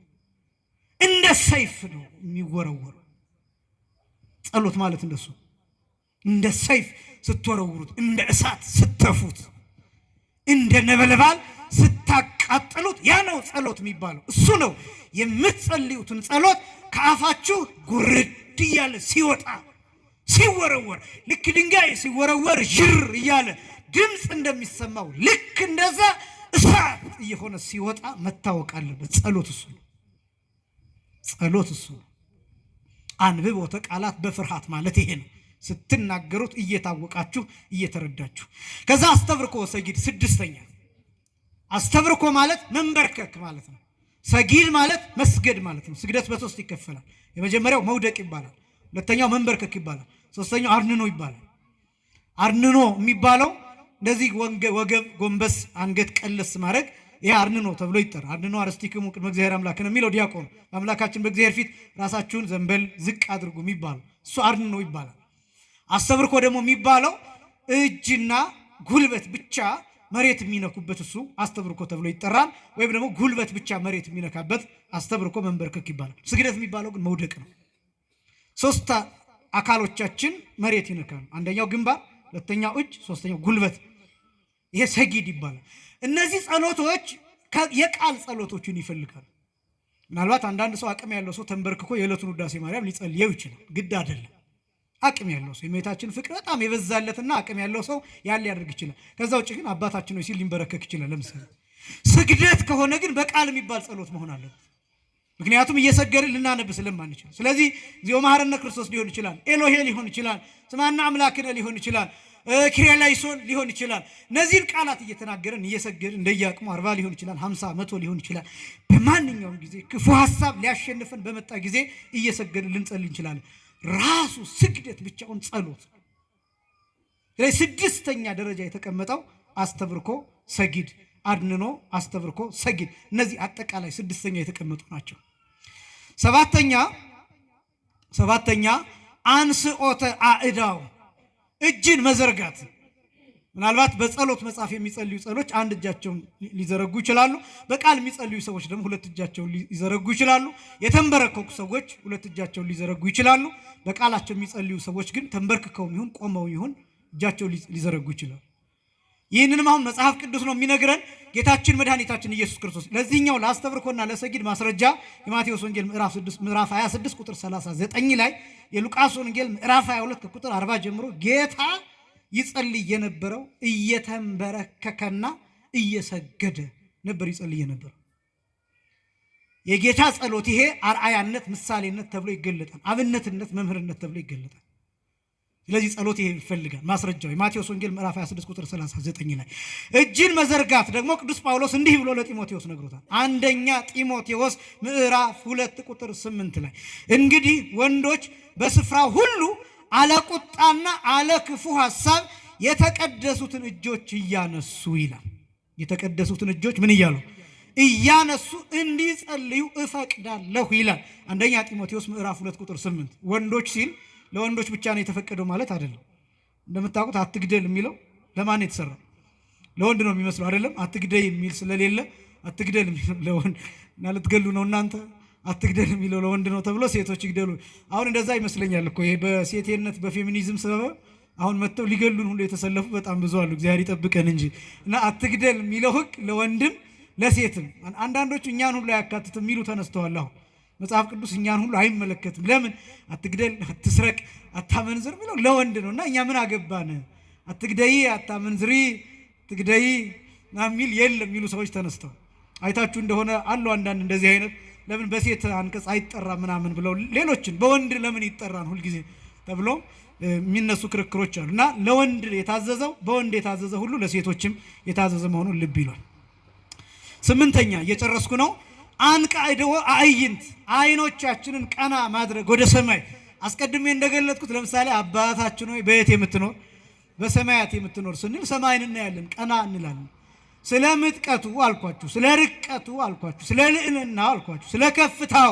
እንደ ሰይፍ ነው የሚወረወረው። ጸሎት ማለት እንደሱ እንደ ሰይፍ ስትወረውሩት፣ እንደ እሳት ስተፉት፣ እንደ ነበልባል ስታቃጥሉት፣ ያ ነው ጸሎት የሚባለው። እሱ ነው የምትጸልዩትን ጸሎት ከአፋችሁ ጉርድ እያለ ሲወጣ ሲወረወር፣ ልክ ድንጋይ ሲወረወር ዥር እያለ ድምፅ እንደሚሰማው ልክ እንደዛ እሳት እየሆነ ሲወጣ መታወቅ አለበት። ጸሎት እሱ ነው። ጸሎት እሱ ነው። አንብቦተ ቃላት በፍርሃት ማለት ይሄ ነው። ስትናገሩት እየታወቃችሁ እየተረዳችሁ። ከዛ አስተብርኮ ሰጊድ ስድስተኛ። አስተብርኮ ማለት መንበርከክ ማለት ነው። ሰጊድ ማለት መስገድ ማለት ነው። ስግደት በሶስት ይከፈላል። የመጀመሪያው መውደቅ ይባላል። ሁለተኛው መንበርከክ ይባላል። ሶስተኛው አርንኖ ይባላል። አርንኖ የሚባለው እንደዚህ ወገብ ጎንበስ አንገት ቀለስ ማድረግ፣ ይሄ አርንኖ ተብሎ ይጠራል። አርንኖ አርስቲክሙ ቅድመ እግዚአብሔር አምላክ ነው የሚለው ዲያቆኑ። አምላካችን በእግዚአብሔር ፊት ራሳችሁን ዘንበል ዝቅ አድርጉ የሚባለው እሱ አርንኖ ይባላል። አስተብርኮ ደግሞ የሚባለው እጅና ጉልበት ብቻ መሬት የሚነኩበት እሱ አስተብርኮ ተብሎ ይጠራል። ወይም ደግሞ ጉልበት ብቻ መሬት የሚነካበት አስተብርኮ መንበርከክ ይባላል። ስግደት የሚባለው ግን መውደቅ ነው። ሶስት አካሎቻችን መሬት ይነካሉ። አንደኛው ግንባር፣ ሁለተኛው እጅ፣ ሶስተኛው ጉልበት። ይሄ ሰጊድ ይባላል። እነዚህ ጸሎቶች የቃል ጸሎቶችን ይፈልጋሉ። ምናልባት አንዳንድ ሰው አቅም ያለው ሰው ተንበርክኮ የዕለቱን ውዳሴ ማርያም ሊጸልየው ይችላል። ግድ አይደለም። አቅም ያለው ሰው የእመቤታችን ፍቅር በጣም የበዛለትና አቅም ያለው ሰው ያን ሊያደርግ ይችላል። ከዛ ውጭ ግን አባታችን ነው ሲል ሊንበረከክ ይችላል። ለምሳሌ ስግደት ከሆነ ግን በቃል የሚባል ጸሎት መሆን አለበት። ምክንያቱም እየሰገድን ልናነብ ስለማንችል። ስለዚህ እግዚኦ መሐረነ ክርስቶስ ሊሆን ይችላል፣ ኤሎሄ ሊሆን ይችላል፣ ስማና አምላክነ ሊሆን ይችላል፣ ኪርያላይሶን ሊሆን ይችላል። እነዚህን ቃላት እየተናገረን እየሰገድን እንደየአቅሙ 40 ሊሆን ይችላል፣ 50 100 ሊሆን ይችላል። በማንኛውም ጊዜ ክፉ ሐሳብ ሊያሸንፈን በመጣ ጊዜ እየሰገድን ልንጸልይ እንችላለን። ራሱ ስግደት ብቻውን ጸሎት። ስለዚህ ስድስተኛ ደረጃ የተቀመጠው አስተብርኮ ሰጊድ፣ አድንኖ አስተብርኮ ሰጊድ። እነዚህ አጠቃላይ ስድስተኛ የተቀመጡ ናቸው። ሰባተኛ አንስኦተ አእዳው፣ እጅን መዘርጋት። ምናልባት በጸሎት መጽሐፍ የሚጸልዩ ጸሎች አንድ እጃቸውን ሊዘረጉ ይችላሉ። በቃል የሚጸልዩ ሰዎች ደግሞ ሁለት እጃቸውን ሊዘረጉ ይችላሉ። የተንበረከኩ ሰዎች ሁለት እጃቸውን ሊዘረጉ ይችላሉ። በቃላቸው የሚጸልዩ ሰዎች ግን ተንበርክከውም ይሁን ቆመው ይሁን እጃቸውን ሊዘረጉ ይችላሉ። ይህንንም አሁን መጽሐፍ ቅዱስ ነው የሚነግረን። ጌታችን መድኃኒታችን ኢየሱስ ክርስቶስ ለዚህኛው ለአስተብርኮና ለሰጊድ ማስረጃ የማቴዎስ ወንጌል ምዕራፍ 26 ቁጥር 39 ላይ፣ የሉቃስ ወንጌል ምዕራፍ 22 ከቁጥር 40 ጀምሮ ጌታ ይጸልይ የነበረው እየተንበረከከና እየሰገደ ነበር ይጸልይ የነበረው። የጌታ ጸሎት ይሄ አርአያነት፣ ምሳሌነት ተብሎ ይገለጣል። አብነትነት፣ መምህርነት ተብሎ ይገለጣል። ስለዚህ ጸሎት ይሄ ይፈልጋል። ማስረጃው የማቴዎስ ወንጌል ምዕራፍ 26 ቁጥር 39 ላይ። እጅን መዘርጋት ደግሞ ቅዱስ ጳውሎስ እንዲህ ብሎ ለጢሞቴዎስ ነግሮታል። አንደኛ ጢሞቴዎስ ምዕራፍ 2 ቁጥር 8 ላይ እንግዲህ ወንዶች በስፍራ ሁሉ አለቁጣና አለክፉ ሐሳብ የተቀደሱትን እጆች እያነሱ ይላል። የተቀደሱትን እጆች ምን እያሉ እያነሱ እንዲጸልዩ እፈቅዳለሁ ይላል። አንደኛ ጢሞቴዎስ ምዕራፍ 2 ቁጥር 8። ወንዶች ሲል ለወንዶች ብቻ ነው የተፈቀደው ማለት አይደለም። እንደምታውቁት አትግደል የሚለው ለማን የተሰራ? ለወንድ ነው የሚመስለው አይደለም። አትግደል የሚል ስለሌለ አትግደል የሚለው ለወንድ እና ልትገሉ ነው እናንተ አትግደል የሚለው ለወንድ ነው ተብሎ ሴቶች ይግደሉ። አሁን እንደዛ ይመስለኛል እኮ ይሄ በሴቴነት በፌሚኒዝም ሰበብ አሁን መጥተው ሊገሉን ሁሉ የተሰለፉ በጣም ብዙ አሉ። እግዚአብሔር ይጠብቀን እንጂ እና አትግደል የሚለው ሕግ ለወንድም ለሴትም አንዳንዶቹ እኛን ሁሉ ያካትት የሚሉ ተነስተዋል። አሁን መጽሐፍ ቅዱስ እኛን ሁሉ አይመለከትም። ለምን? አትግደል፣ አትስረቅ፣ አታመንዝር ብለው ለወንድ ነውና እኛ ምን አገባን? አትግደይ፣ አታመንዝሪ፣ ትግደይ የሚል የለም የሚሉ ሰዎች ተነስተው አይታችሁ እንደሆነ አሉ አንዳንድ እንደዚህ አይነት ለምን በሴት አንቀጽ አይጠራ ምናምን ብለው ሌሎችን በወንድ ለምን ይጠራን ሁልጊዜ ተብሎ የሚነሱ ክርክሮች አሉና ለወንድ የታዘዘው በወንድ የታዘዘ ሁሉ ለሴቶችም የታዘዘ መሆኑን ልብ ይሏል። ስምንተኛ እየጨረስኩ ነው። አንቃይደው አዕይንት አይኖቻችንን ቀና ማድረግ ወደ ሰማይ። አስቀድሜ እንደገለጥኩት ለምሳሌ አባታችን ሆይ በየት የምትኖር በሰማያት የምትኖር ስንል ሰማይን እናያለን፣ ቀና እንላለን። ስለ ምጥቀቱ አልኳችሁ፣ ስለ ርቀቱ አልኳችሁ፣ ስለ ልዕልናው አልኳችሁ፣ ስለ ከፍታው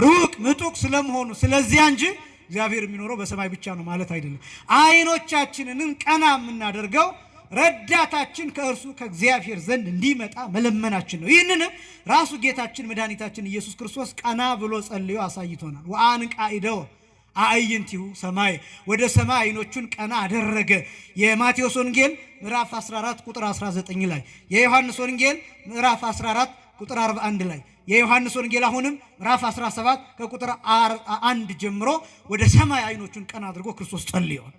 ሩቅ ምጡቅ ስለመሆኑ ስለዚያ እንጂ እግዚአብሔር የሚኖረው በሰማይ ብቻ ነው ማለት አይደለም። አይኖቻችንን ቀና የምናደርገው ረዳታችን ከእርሱ ከእግዚአብሔር ዘንድ እንዲመጣ መለመናችን ነው። ይህንንም ራሱ ጌታችን መድኃኒታችን ኢየሱስ ክርስቶስ ቀና ብሎ ጸልዮ አሳይቶናል። ወአንቃኢደወ አዕይንቲሁ ሰማይ፣ ወደ ሰማይ አይኖቹን ቀና አደረገ። የማቴዎስ ወንጌል ምዕራፍ 14 ቁጥር 19 ላይ፣ የዮሐንስ ወንጌል ምዕራፍ 14 ቁጥር 41 ላይ፣ የዮሐንስ ወንጌል አሁንም ምዕራፍ 17 ከቁጥር 1 ጀምሮ ወደ ሰማይ አይኖቹን ቀና አድርጎ ክርስቶስ ጸልዮአል።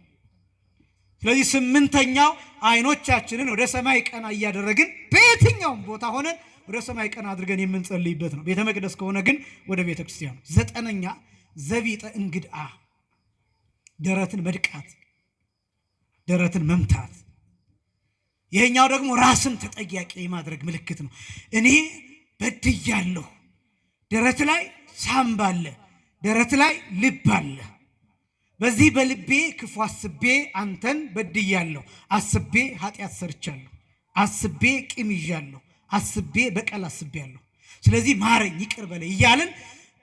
ስለዚህ ስምንተኛው አይኖቻችንን ወደ ሰማይ ቀና እያደረግን በየትኛውም ቦታ ሆነን ወደ ሰማይ ቀና አድርገን የምንጸልይበት ነው። ቤተ መቅደስ ከሆነ ግን ወደ ቤተ ክርስቲያን። ዘጠነኛ ዘቢጠ እንግድአ፣ ደረትን መድቃት፣ ደረትን መምታት። ይሄኛው ደግሞ ራስን ተጠያቂ የማድረግ ምልክት ነው። እኔ በድያለሁ። ደረት ላይ ሳምባ አለ፣ ደረት ላይ ልብ አለ። በዚህ በልቤ ክፉ አስቤ አንተን በድያለሁ፣ አስቤ ኃጢአት ሰርቻለሁ፣ አስቤ ቂም ይዣለሁ፣ አስቤ በቀል አስቤያለሁ። ስለዚህ ማረኝ፣ ይቅር በለኝ እያልን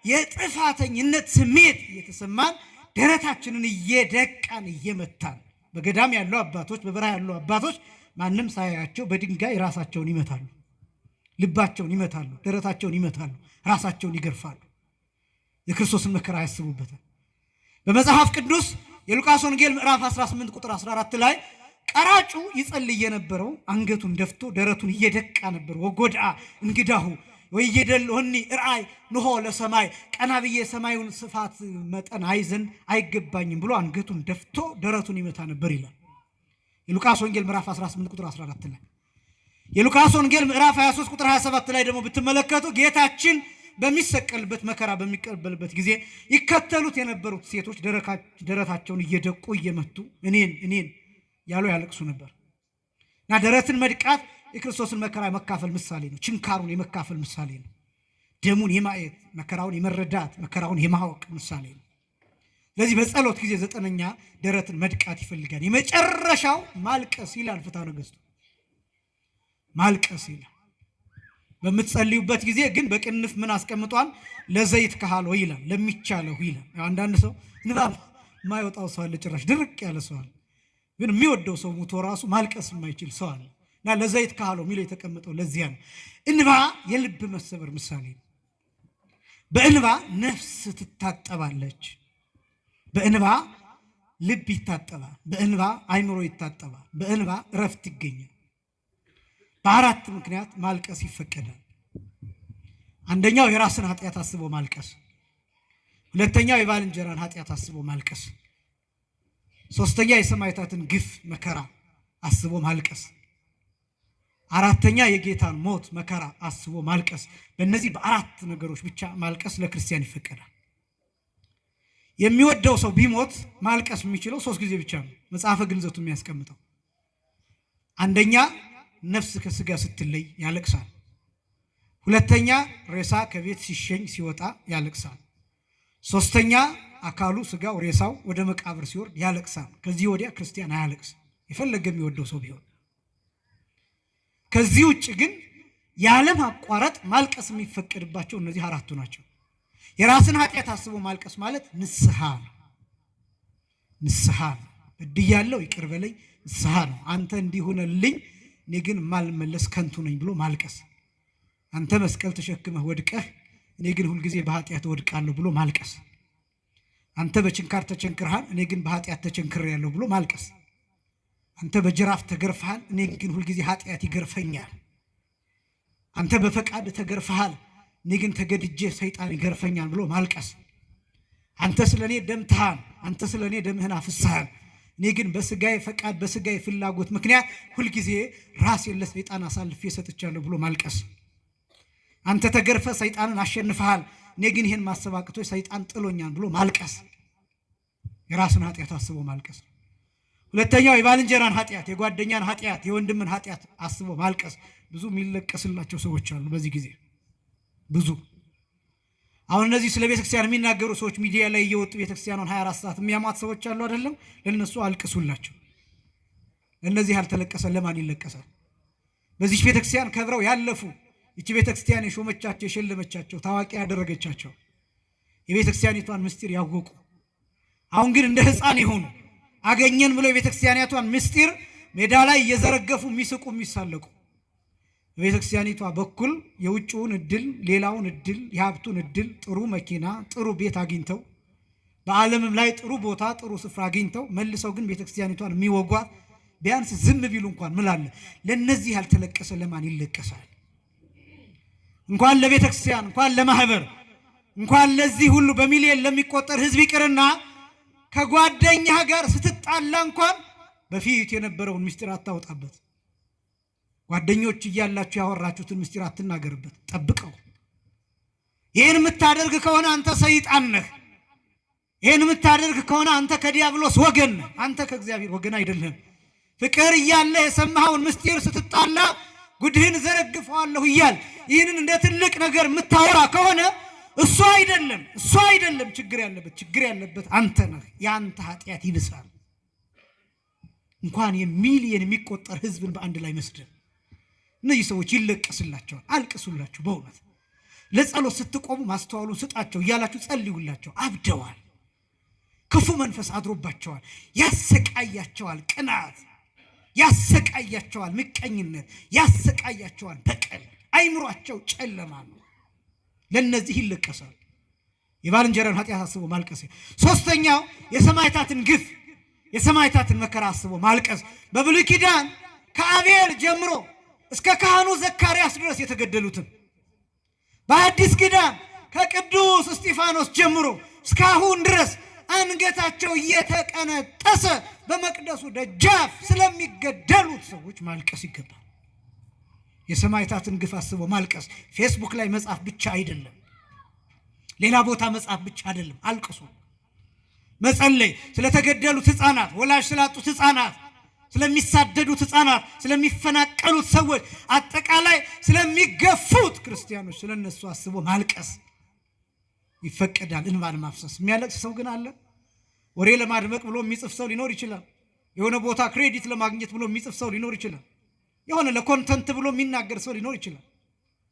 የጥፋተኝነት ስሜት እየተሰማን ደረታችንን እየደቃን እየመታን፣ በገዳም ያሉ አባቶች በበረሃ ያሉ አባቶች ማንም ሳያቸው በድንጋይ ራሳቸውን ይመታሉ፣ ልባቸውን ይመታሉ፣ ደረታቸውን ይመታሉ፣ ራሳቸውን ይገርፋሉ። የክርስቶስን መከራ ያስቡበታል። በመጽሐፍ ቅዱስ የሉቃስ ወንጌል ምዕራፍ 18 ቁጥር 14 ላይ ቀራጩ ይጸልይ የነበረው አንገቱን ደፍቶ ደረቱን እየደቃ ነበር። ወጎድአ እንግዳሁ ወይየደልሆኒ ርአይ ንሆ ለሰማይ፣ ቀና ብዬ ሰማዩን ስፋት መጠን አይዘን አይገባኝም ብሎ አንገቱን ደፍቶ ደረቱን ይመታ ነበር ይላል የሉቃስ ወንጌል ምዕራፍ 18 ቁጥር 14 ላይ። የሉቃስ ወንጌል ምዕራፍ 23 ቁጥር 27 ላይ ደግሞ ብትመለከቱ ጌታችን በሚሰቀልበት መከራ በሚቀበልበት ጊዜ ይከተሉት የነበሩት ሴቶች ደረታቸውን እየደቁ እየመቱ እኔን ያሉ ያለቅሱ ነበር። እና ደረትን መድቃት የክርስቶስን መከራ የመካፈል ምሳሌ ነው። ችንካሩን የመካፈል ምሳሌ ነው። ደሙን የማየት መከራውን የመረዳት መከራውን የማወቅ ምሳሌ ነው። ስለዚህ በጸሎት ጊዜ ዘጠነኛ ደረትን መድቃት ይፈልጋል። የመጨረሻው ማልቀስ ይላል ፍትሐ ነገሥቱ። ማልቀስ ይላል። በምትጸልዩበት ጊዜ ግን በቅንፍ ምን አስቀምጧል? ለዘይት ካህሎ ይላል፣ ለሚቻለው ይላል። አንዳንድ ሰው ንባብ የማይወጣው ሰው አለ፣ ጭራሽ ድርቅ ያለ ሰው አለ። ግን የሚወደው ሰው ሙቶ ራሱ ማልቀስ የማይችል ሰው አለ። እና ለዘይት ካህሎ የሚለው የተቀመጠው ለዚያ ነው። እንባ የልብ መሰበር ምሳሌ ነው። በእንባ ነፍስ ትታጠባለች። በእንባ ልብ ይታጠባል። በእንባ አይምሮ ይታጠባል። በእንባ እረፍት ይገኛል። በአራት ምክንያት ማልቀስ ይፈቀዳል። አንደኛው የራስን ኃጢአት አስቦ ማልቀስ፣ ሁለተኛው የባልንጀራን ኃጢአት አስቦ ማልቀስ፣ ሶስተኛ የሰማዕታትን ግፍ መከራ አስቦ ማልቀስ፣ አራተኛ የጌታን ሞት መከራ አስቦ ማልቀስ። በእነዚህ በአራት ነገሮች ብቻ ማልቀስ ለክርስቲያን ይፈቀዳል። የሚወደው ሰው ቢሞት ማልቀስ የሚችለው 3 ጊዜ ብቻ ነው መጽሐፈ ግንዘቱ የሚያስቀምጠው። አንደኛ ነፍስ ከስጋ ስትለይ ያለቅሳል። ሁለተኛ ሬሳ ከቤት ሲሸኝ ሲወጣ ያለቅሳል። ሶስተኛ አካሉ ስጋው ሬሳው ወደ መቃብር ሲወርድ ያለቅሳል። ከዚህ ወዲያ ክርስቲያን አያለቅስ የፈለገ የሚወደው ሰው ቢሆን። ከዚህ ውጭ ግን ያለማቋረጥ ማልቀስ የሚፈቀድባቸው እነዚህ አራቱ ናቸው። የራስን ኃጢአት አስቦ ማልቀስ ማለት ንስሐ ነው። ንስሐ ነው። በድያለሁ ይቅር በለኝ ንስሐ ነው። አንተ እንዲሆነልኝ እኔ ግን ማልመለስ ከንቱ ነኝ ብሎ ማልቀስ። አንተ መስቀል ተሸክመህ ወድቀህ እኔ ግን ሁልጊዜ በኃጢአት ወድቃለሁ ብሎ ማልቀስ። አንተ በችንካር ተቸንክርሃል እኔ ግን በኃጢአት ተቸንክሬያለሁ ብሎ ማልቀስ። አንተ በጅራፍ ተገርፈሃል እኔ ግን ሁልጊዜ ኃጢአት ይገርፈኛል። አንተ በፈቃድ ተገርፈሃል እኔ ግን ተገድጄ ሰይጣን ይገርፈኛል ብሎ ማልቀስ። አንተ ስለኔ ደምተሃል፣ አንተ ስለኔ ደምህን አፍስሰሃል፣ እኔ ግን በስጋዬ ፈቃድ በስጋዬ ፍላጎት ምክንያት ሁልጊዜ ራሴን ለሰይጣን አሳልፌ ሰጥቻለሁ ብሎ ማልቀስ። አንተ ተገርፈ ሰይጣንን አሸንፈሃል፣ እኔ ግን ይህን ማሰብ አቅቶኝ ሰይጣን ጥሎኛል ብሎ ማልቀስ። የራስን ኃጢአት አስቦ ማልቀስ። ሁለተኛው የባልንጀራን ኃጢአት፣ የጓደኛን ኃጢአት፣ የወንድምን ኃጢአት አስቦ ማልቀስ። ብዙ የሚለቀስላቸው ሰዎች አሉ በዚህ ጊዜ ብዙ። አሁን እነዚህ ስለ ቤተክርስቲያን የሚናገሩ ሰዎች ሚዲያ ላይ እየወጡ ቤተክርስቲያኑን 24 ሰዓት የሚያሟት ሰዎች አሉ አይደለም? ለነሱ አልቅሱላቸው። ለነዚህ ያልተለቀሰ ለማን ይለቀሳል? በዚህ ቤተክርስቲያን ከብረው ያለፉ፣ እቺ ቤተክርስቲያን የሾመቻቸው የሸለመቻቸው ታዋቂ ያደረገቻቸው የቤተክርስቲያኒቷን ምስጢር ያወቁ፣ አሁን ግን እንደ ሕፃን የሆኑ አገኘን ብለው የቤተክርስቲያኒቷን ምስጢር ሜዳ ላይ እየዘረገፉ የሚስቁ የሚሳለቁ፣ በቤተክርስቲያኒቷ በኩል የውጭውን እድል ሌላውን እድል የሀብቱን እድል ጥሩ መኪና ጥሩ ቤት አግኝተው በዓለምም ላይ ጥሩ ቦታ ጥሩ ስፍራ አግኝተው መልሰው ግን ቤተክርስቲያኒቷን የሚወጓት ቢያንስ ዝም ቢሉ እንኳን ምላለ ለነዚህ ያልተለቀሰ ለማን ይለቀሳል? እንኳን ለቤተክርስቲያን እንኳን ለማህበር እንኳን ለዚህ ሁሉ በሚሊዮን ለሚቆጠር ህዝብ ይቅርና ከጓደኛ ጋር ስትጣላ እንኳን በፊት የነበረውን ምስጢር አታውጣበት። ጓደኞች እያላችሁ ያወራችሁትን ምስጢር አትናገርበት፣ ጠብቀው። ይህን የምታደርግ ከሆነ አንተ ሰይጣን ነህ። ይህን የምታደርግ ከሆነ አንተ ከዲያብሎስ ወገን ነህ። አንተ ከእግዚአብሔር ወገን አይደለም። ፍቅር እያለ የሰማኸውን ምስጢር ስትጣላ ጉድህን ዘረግፈዋለሁ እያል ይህንን እንደ ትልቅ ነገር የምታወራ ከሆነ እሱ አይደለም ችግር ያለበት አንተ ነህ። የአንተ ኃጢአት ይብሳል። እንኳን የሚሊየን የሚቆጠር ህዝብን በአንድ ላይ መስደብ። እነዚህ ሰዎች ይለቀስላቸዋል። አልቅሱላቸው። በእውነት ለጸሎት ስትቆሙ ማስተዋሉን ስጣቸው እያላችሁ ጸልዩላቸው። አብደዋል። ክፉ መንፈስ አድሮባቸዋል። ያሰቃያቸዋል ቅናት፣ ያሰቃያቸዋል ምቀኝነት፣ ያሰቃያቸዋል በቀል። አይምሯቸው ጨለማ ነው። ለነዚህ ይለቀሳል። የባልንጀራን ኃጢአት አስቦ ማልቀስ። ሶስተኛው የሰማዕታትን ግፍ የሰማዕታትን መከራ አስቦ ማልቀስ። በብሉይ ኪዳን ከአቤል ጀምሮ እስከ ካህኑ ዘካርያስ ድረስ የተገደሉትን፣ በአዲስ ኪዳን ከቅዱስ እስጢፋኖስ ጀምሮ እስካሁን ድረስ አንገታቸው እየተቀነጠሰ በመቅደሱ ደጃፍ ስለሚገደሉት ሰዎች ማልቀስ ይገባል። የሰማዕታትን ግፍ አስቦ ማልቀስ ፌስቡክ ላይ መጻፍ ብቻ አይደለም፣ ሌላ ቦታ መጻፍ ብቻ አይደለም። አልቅሱ። መጸለይ ስለተገደሉት ሕፃናት፣ ወላጅ ስላጡት ሕፃናት፣ ስለሚሳደዱት ሕፃናት፣ ስለሚፈናቀሉት ሰዎች፣ አጠቃላይ ስለሚገፉት ክርስቲያኖች ስለነሱ አስቦ ማልቀስ ይፈቀዳል። እንባን ማፍሰስ። የሚያለቅስ ሰው ግን አለ። ወሬ ለማድመቅ ብሎ የሚጽፍ ሰው ሊኖር ይችላል። የሆነ ቦታ ክሬዲት ለማግኘት ብሎ የሚጽፍ ሰው ሊኖር ይችላል። የሆነ ለኮንተንት ብሎ የሚናገር ሰው ሊኖር ይችላል።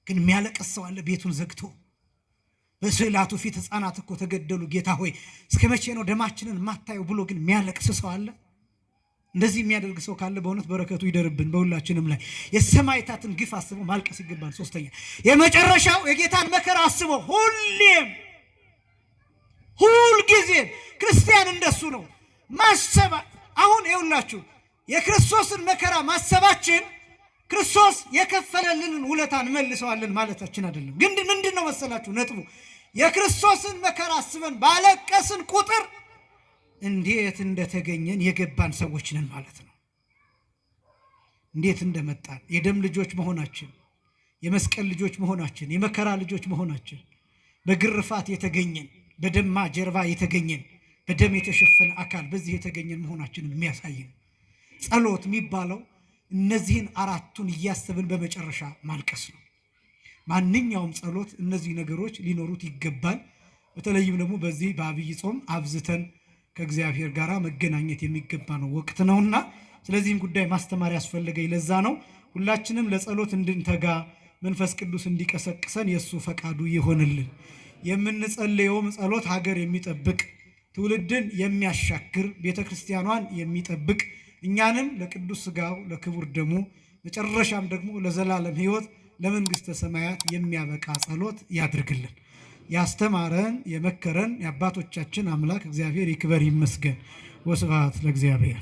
ግን የሚያለቅስ ሰው አለ ቤቱን ዘግቶ። በስዕላቱ ፊት ሕፃናት እኮ ተገደሉ፣ ጌታ ሆይ እስከ መቼ ነው ደማችንን ማታየው ብሎ ግን የሚያለቅስ ሰው አለ። እንደዚህ የሚያደርግ ሰው ካለ በእውነት በረከቱ ይደርብን በሁላችንም ላይ። የሰማዕታትን ግፍ አስቦ ማልቀስ ይገባል። ሶስተኛ የመጨረሻው የጌታን መከራ አስቦ ሁልጊዜም ክርስቲያን እንደሱ ነው ማሰብ። አሁን ይኸውላችሁ የክርስቶስን መከራ ማሰባችን ክርስቶስ የከፈለልንን ውለታ እንመልሰዋለን ማለታችን አይደለም። ግን ምንድን ነው መሰላችሁ ነጥቡ? የክርስቶስን መከራ አስበን ባለቀስን ቁጥር እንዴት እንደተገኘን የገባን ሰዎች ነን ማለት ነው። እንዴት እንደመጣን የደም ልጆች መሆናችን፣ የመስቀል ልጆች መሆናችን፣ የመከራ ልጆች መሆናችን፣ በግርፋት የተገኘን፣ በደማ ጀርባ የተገኘን፣ በደም የተሸፈነ አካል በዚህ የተገኘን መሆናችንን የሚያሳየን ጸሎት የሚባለው እነዚህን አራቱን እያሰብን በመጨረሻ ማልቀስ ነው። ማንኛውም ጸሎት እነዚህ ነገሮች ሊኖሩት ይገባል። በተለይም ደግሞ በዚህ በአብይ ጾም አብዝተን ከእግዚአብሔር ጋር መገናኘት የሚገባ ነው ወቅት ነውና፣ ስለዚህም ጉዳይ ማስተማር ያስፈልገኝ ለዛ ነው። ሁላችንም ለጸሎት እንድንተጋ መንፈስ ቅዱስ እንዲቀሰቅሰን የእሱ ፈቃዱ ይሆንልን። የምንጸልየውም ጸሎት ሀገር የሚጠብቅ ትውልድን የሚያሻግር ቤተክርስቲያኗን የሚጠብቅ እኛንም ለቅዱስ ሥጋው ለክቡር ደሙ መጨረሻም ደግሞ ለዘላለም ሕይወት ለመንግሥተ ሰማያት የሚያበቃ ጸሎት ያድርግልን። ያስተማረን የመከረን የአባቶቻችን አምላክ እግዚአብሔር ይክበር ይመስገን። ወስብሐት ለእግዚአብሔር።